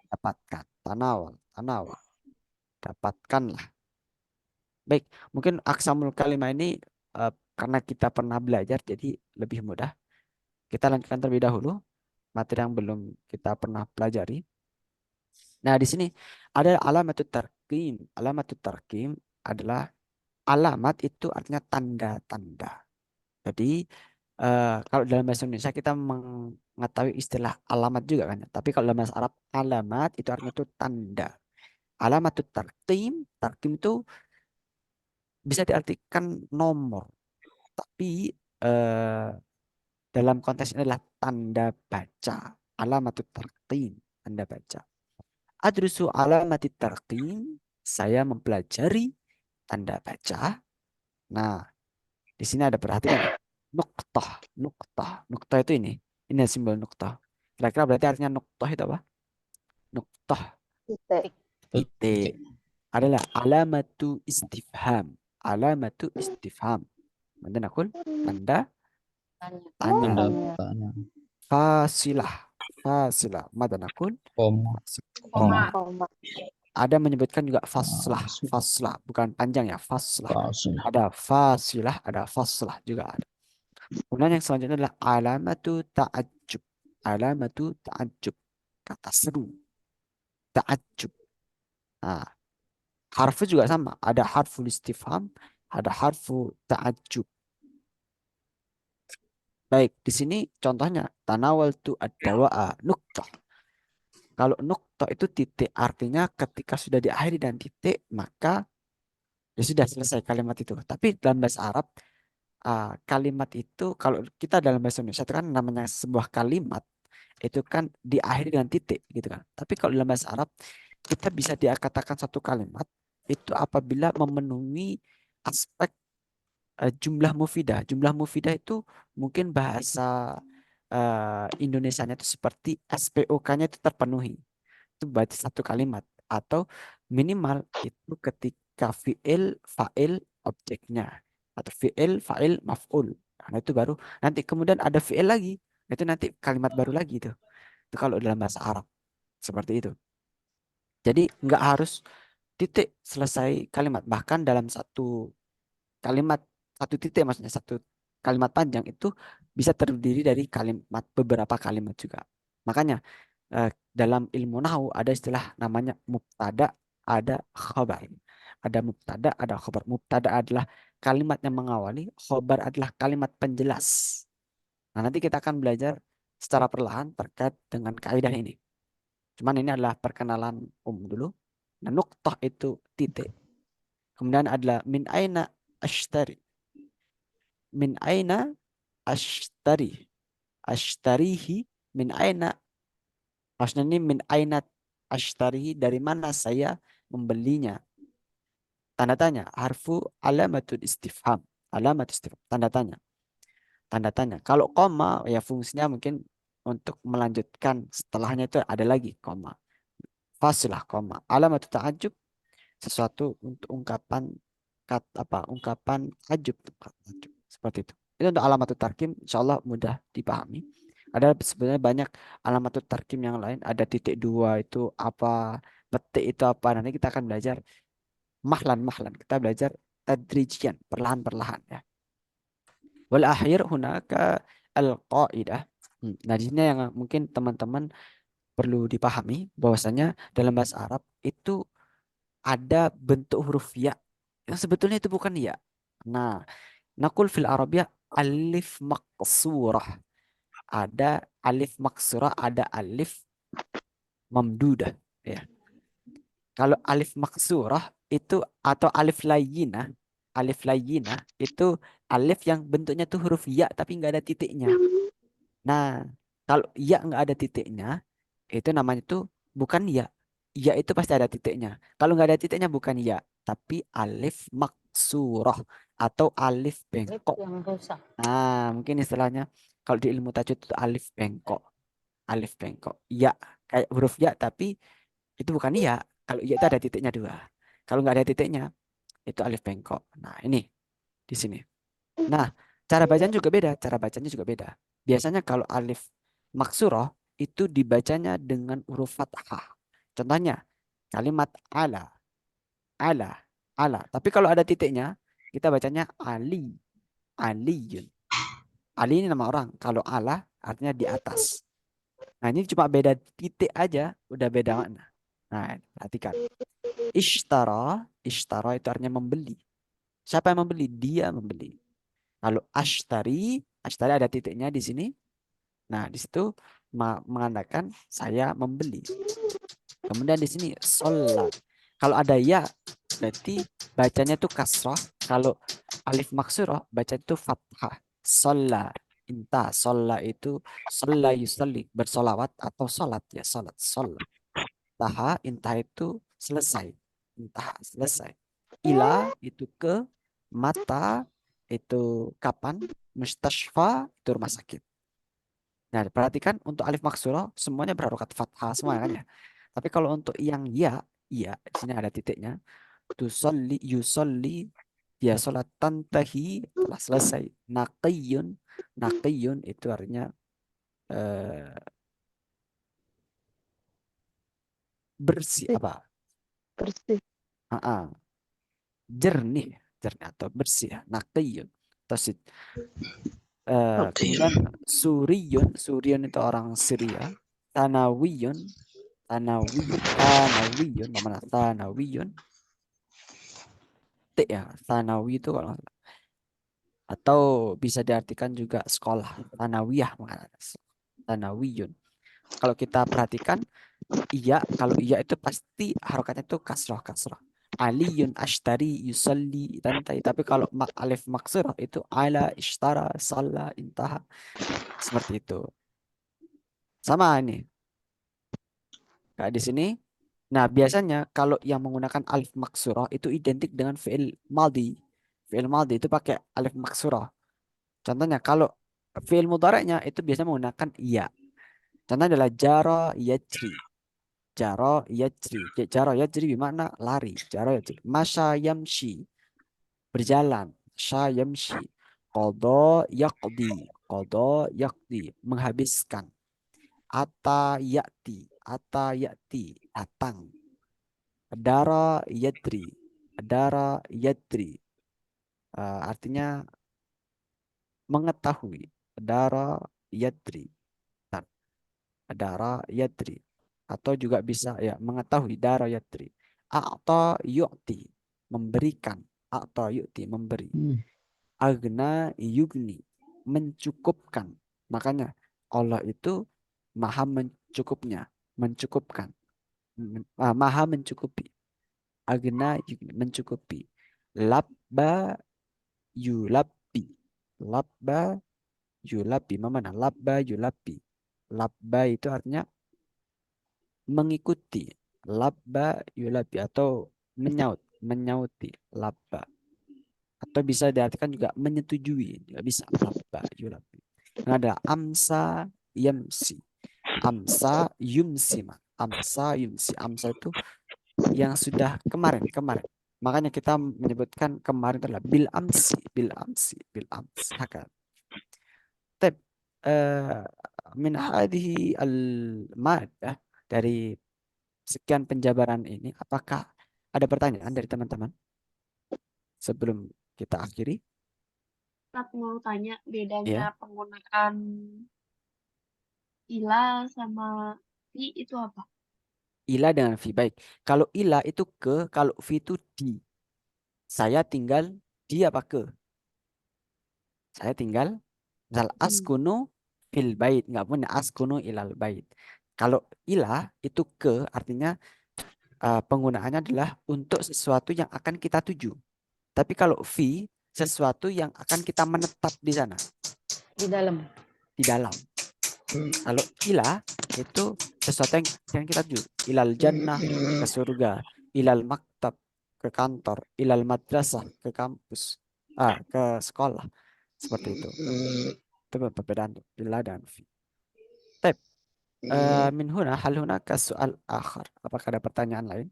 dapatkan. Tanawal, dapatkanlah. Baik, mungkin aksamul kalimah ini karena kita pernah belajar jadi lebih mudah. Kita lanjutkan terlebih dahulu materi yang belum kita pernah pelajari. Nah, di sini ada alamatut tarkim. Alamatut tarkim adalah alamat itu artinya tanda-tanda. Jadi kalau dalam bahasa Indonesia kita mengetahui istilah alamat juga kan. Tapi kalau dalam bahasa Arab alamat itu artinya itu tanda. Alamatut tarkim itu bisa diartikan nomor. Tapi dalam konteks ini adalah tanda baca. Alamatut tarqim, tanda baca. Adrusu alamatit tarqim, saya mempelajari tanda baca. Nah, di sini ada perhatikan. Nuktah itu ini. Ini simbol nuktah. Kira-kira berarti artinya nuktah itu apa? Nuktah titik adalah alamatu istifham. Alamatu istifham. Tanda tanya. Tanya. Fasilah. Mada nakul? Koma. Ada menyebutkan juga faslah. Bukan panjang ya, faslah. Fasil. Ada faslah juga ada. Kemudian yang selanjutnya adalah alamatu ta'ajjub. Kata seru. Ta'ajjub. Nah, harfu juga sama. Ada harfu istifham, ada harfu ta'ajjub. Baik, di sini contohnya tanawal tu ad-dawa'a nuktah. Kalau nuktah itu titik, artinya ketika sudah diakhiri dan titik, maka ya sudah selesai kalimat itu. Tapi dalam bahasa Arab, kalimat itu kalau kita dalam bahasa Indonesia itu kan namanya sebuah kalimat itu kan diakhiri dengan titik gitu kan. Tapi kalau dalam bahasa Arab kita bisa dikatakan satu kalimat itu apabila memenuhi aspek jumlah mufidah. Jumlah mufidah itu mungkin bahasa Indonesianya itu seperti SPOK-nya itu terpenuhi. Itu berarti satu kalimat. Atau minimal itu ketika fi'il, fa'il, objeknya. Atau fi'il, fa'il, maf'ul. Nah, itu baru. Nanti kemudian ada fi'il lagi. Itu nanti kalimat baru lagi itu. Itu kalau dalam bahasa Arab. Seperti itu. Jadi nggak harus titik selesai kalimat. Bahkan dalam satu kalimat, satu titik maksudnya satu kalimat panjang itu bisa terdiri dari kalimat, beberapa kalimat juga. Makanya dalam ilmu nahwu ada istilah namanya mubtada, ada khabar. Ada mubtada, ada khabar. Mubtada adalah kalimat yang mengawali, khabar adalah kalimat penjelas. Nah, nanti kita akan belajar secara perlahan terkait dengan kaidah ini. Cuman ini adalah perkenalan dulu. Nah, nuktah itu titik. Kemudian adalah min aina ashtari. Min aina ashtari. Ashtarihi min aina. Maksudnya ini min aina ashtarihi, dari mana saya membelinya. Tanda tanya. Harfu alamatul istifham. Alamat istifham. Tanda tanya. Tanda tanya. Kalau koma ya fungsinya mungkin untuk melanjutkan setelahnya itu ada lagi koma. Fasilah koma. Alamat ta'ajub sesuatu untuk ungkapan ungkapan ajub seperti itu. Itu untuk alamat tarkim, insyaallah mudah dipahami. Ada sebenarnya banyak alamat tarkim yang lain. Ada titik dua itu apa, petik itu apa. Nanti kita akan belajar mahlan. Kita belajar tadrijian, perlahan-perlahan ya. Wal akhir hunaka al-qaidah. Nah, di sini yang mungkin teman-teman perlu dipahami bahwasanya dalam bahasa Arab itu ada bentuk huruf ya yang sebetulnya itu bukan ya. Nah, nakul fil Arabiyah alif maksurah. Ada alif maksurah, ada alif mamdudah ya. Kalau alif maksurah itu atau alif layyinah itu alif yang bentuknya tuh huruf ya tapi nggak ada titiknya. Nah, Kalau ya nggak ada titiknya, itu namanya tuh bukan ya. Ya itu pasti ada titiknya. Kalau nggak ada titiknya bukan ya, tapi alif maksurah atau alif Alif bengkok. yang rusak. Nah, mungkin istilahnya kalau di ilmu tajwid itu alif bengkok. Alif bengkok. Ya, kayak huruf ya, tapi itu bukan ya. Kalau ya itu ada titiknya 2. Kalau nggak ada titiknya, itu alif bengkok. Nah, ini di sini. Nah, cara bacanya juga beda. Cara bacanya juga beda. Biasanya kalau alif maksurah itu dibacanya dengan huruf fathah. Contohnya, kalimat ala, ala, ala. Tapi kalau ada titiknya, kita bacanya ali, aliyun. Ali ini nama orang. Kalau ala artinya di atas. Nah, ini cuma beda titik aja, udah beda makna. Nah, perhatikan. Ishtara, ishtara itu artinya membeli. Siapa yang membeli? Dia membeli. Kalau ashtari, ashtari ada titiknya di sini. Nah, di situ mengatakan saya membeli. Kemudian di sini sholat. Kalau ada ya, berarti bacanya itu kasrah. Kalau alif maksurah, baca itu fathah. Sholat. Inta, sholat itu sholat yusalli, bersolawat atau sholat ya, sholat, sholat. Taha, intah itu selesai. Intah, selesai. Ila itu ke, mata itu kapan, mustashfa itu rumah sakit. Nah, perhatikan untuk alif maksurah semuanya berharokat fathah semua kan ya. Tapi kalau untuk yang ya, iya, di sini ada titiknya. Tusolli, yusolli, dia sholat tantahi telah selesai. Naqiyun, naqiyun itu artinya bersih apa? Bersih. Jernih, jernih atau bersih, naqiyun. Tasid. Kemudian suriyun, suriyun itu orang Syria. Tanawiyun, tanawiyun, tanawiyun, mana tanawiyun? T ya, tanawi itu kalau nggak salah. Atau bisa diartikan juga sekolah, tanawiyah, tanawiyun. Kalau kita perhatikan, iya, kalau iya itu pasti harokatnya itu kasroh, kasroh. Aliyun ashtari yusalli tantai. Tapi kalau alif maksurah itu ala ishtara salla intaha. Seperti itu. Sama ini. Kayak di sini. Nah, biasanya kalau yang menggunakan alif maksurah itu identik dengan fi'il maldi. Fi'il maldi itu pakai alif maksurah. Contohnya kalau fi'il mudhari'nya itu biasanya menggunakan iya. Contohnya adalah jara yajri. Jara yajri. Jara yajri bermakna lari. Jara yajri. Masya yamshi. Berjalan. Masya yamshi. Qadha yaqdi. Qadha yaqdi. Menghabiskan. Ata ya'ti. Ata ya'ti. Datang. Dara yadri. Dara yadri. Artinya mengetahui. Dara yadri. Dara yadri. Atau juga bisa ya mengetahui dara yadri. A'ta yu'ti. Memberikan. A'ta yu'ti. Memberi. Agna yugni. Mencukupkan. Makanya Allah itu maha mencukupnya. Mencukupkan. Maha mencukupi. Agna yugni. Mencukupi. Labba yulabbi. Labba yulabbi. Mana? Labba yulabbi. Labba itu artinya mengikuti. Labba yulabbi atau menyaut. Menyauti. Labba. Atau bisa diartikan juga menyetujui. Juga bisa. Labba yulabbi. Yang ada amsa yamsi. Amsa yumsi. Amsa yumsi. Amsa itu yang sudah kemarin. Makanya kita menyebutkan kemarin adalah bil amsi. Bil amsi. Bil amsi. Hakal. Tep. Min hadhihi al-madah, dari sekian penjabaran ini, apakah ada pertanyaan dari teman-teman sebelum kita akhiri? Aku mau tanya Ya. bedanya penggunaan ila sama fi itu apa? Ila dengan fi. Baik. Kalau ila itu ke, kalau fi itu di. Saya tinggal di apa ke? Saya tinggal misal askunu fil bait, nggak punya askunu ilal bait. Kalau ila itu ke artinya penggunaannya adalah untuk sesuatu yang akan kita tuju. Tapi kalau fi sesuatu yang akan kita menetap di sana. Di dalam. Di dalam. Kalau ila itu sesuatu yang kita tuju. Ilal jannah, ke surga. Ilal maktab, ke kantor. Ilal madrasah, ke kampus. Ke sekolah. Seperti itu. Itu perbedaan ila dan fi. Tep. Min huna hal hunaka soal akhar. Apakah ada pertanyaan lain?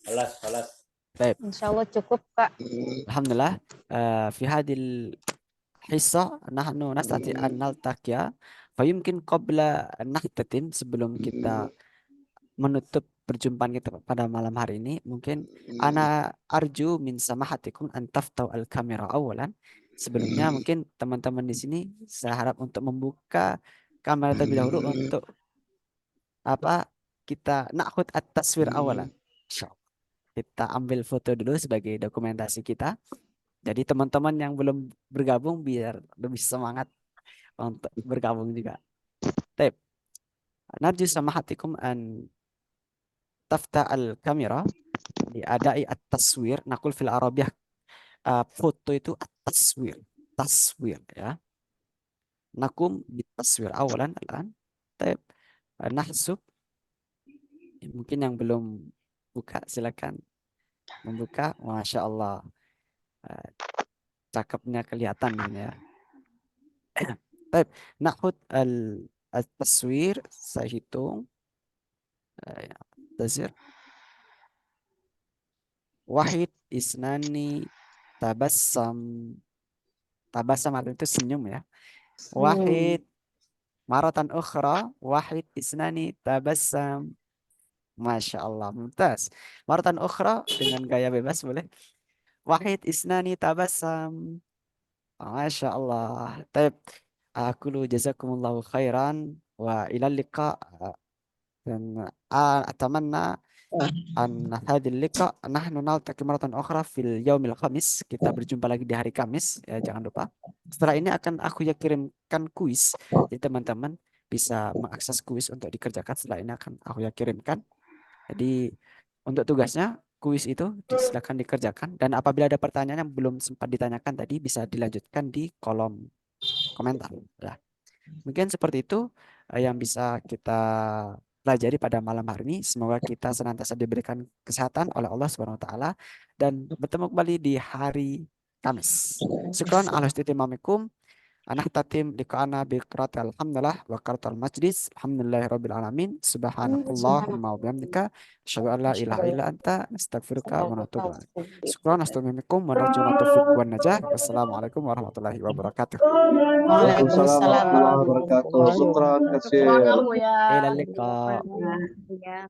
خلاص. Baik. Insya Allah cukup, Kak. Alhamdulillah. Fi hadil hissa nahnu nastati an naltaqiya. Fayumkin qabla an nahtatim, sebelum kita menutup perjumpaan kita pada malam hari ini, mungkin ana arju min samahatikum an taftau al kamera awalan. Sebelumnya mungkin teman-teman di sini saya harap untuk membuka kamera terlebih dahulu untuk kita nakhud at-taswir awalan. Insyaallah. Kita ambil foto dulu sebagai dokumentasi kita. Jadi teman-teman yang belum bergabung biar lebih semangat untuk bergabung juga. Baik. Narju samahatikum an tafta al-kamera diadai at-taswir. Nakul fil Arabiyah, foto itu at-taswir. Taswir ya. Nakum bitaswir awalan alan. Baik. Nahsub. Mungkin yang belum buka silakan membuka. Masya Allah. Cakepnya kelihatan ini ya. Baik. Nakhud al-taswir. Saya hitung. Taswir. Wahid isnani tabassam. Tabassam artinya itu senyum ya. Wahid maratan ukhra. Wahid isnani tabassam. Masya Allah, mumtaz. Maratan ukhra dengan gaya bebas boleh. Wahid isnani tabassam. Masya Allah. Taib. Aku jazakumullahu khairan wa ilal liqa. Dan atamanna an hadil liqa nahnu naltaqi maratan ukhra fil yaumil khamis. Kita berjumpa lagi di hari Kamis ya, jangan lupa. Setelah ini akan aku kirimkan kuis. Jadi teman-teman bisa mengakses kuis untuk dikerjakan. Setelah ini akan aku kirimkan. Jadi untuk tugasnya kuis itu silakan dikerjakan, dan apabila ada pertanyaan yang belum sempat ditanyakan tadi bisa dilanjutkan di kolom komentar ya. Mungkin seperti itu yang bisa kita pelajari pada malam hari ini. Semoga kita senantiasa diberikan kesehatan oleh Allah Subhanahu wa taala dan bertemu kembali di hari Kamis. Syukran ala istimamikum. Tatim liqa'ana bi qira'ati alhamdulillah wa qira'atul majlis. Alhamdulillahirabbil alamin. Subhanakallahumma wa bihamdika asyhadu an la ilaha illa anta astaghfiruka wa atubu ilaik. Syukran astaghfirukum wa narjuna taufiq wan najah. Wassalamualaikum warahmatullahi wabarakatuh. Waalaikumsalam warahmatullahi wabarakatuh. Syukran kasih. Syukran ya, Bu ya. Ilal liqa. Ya.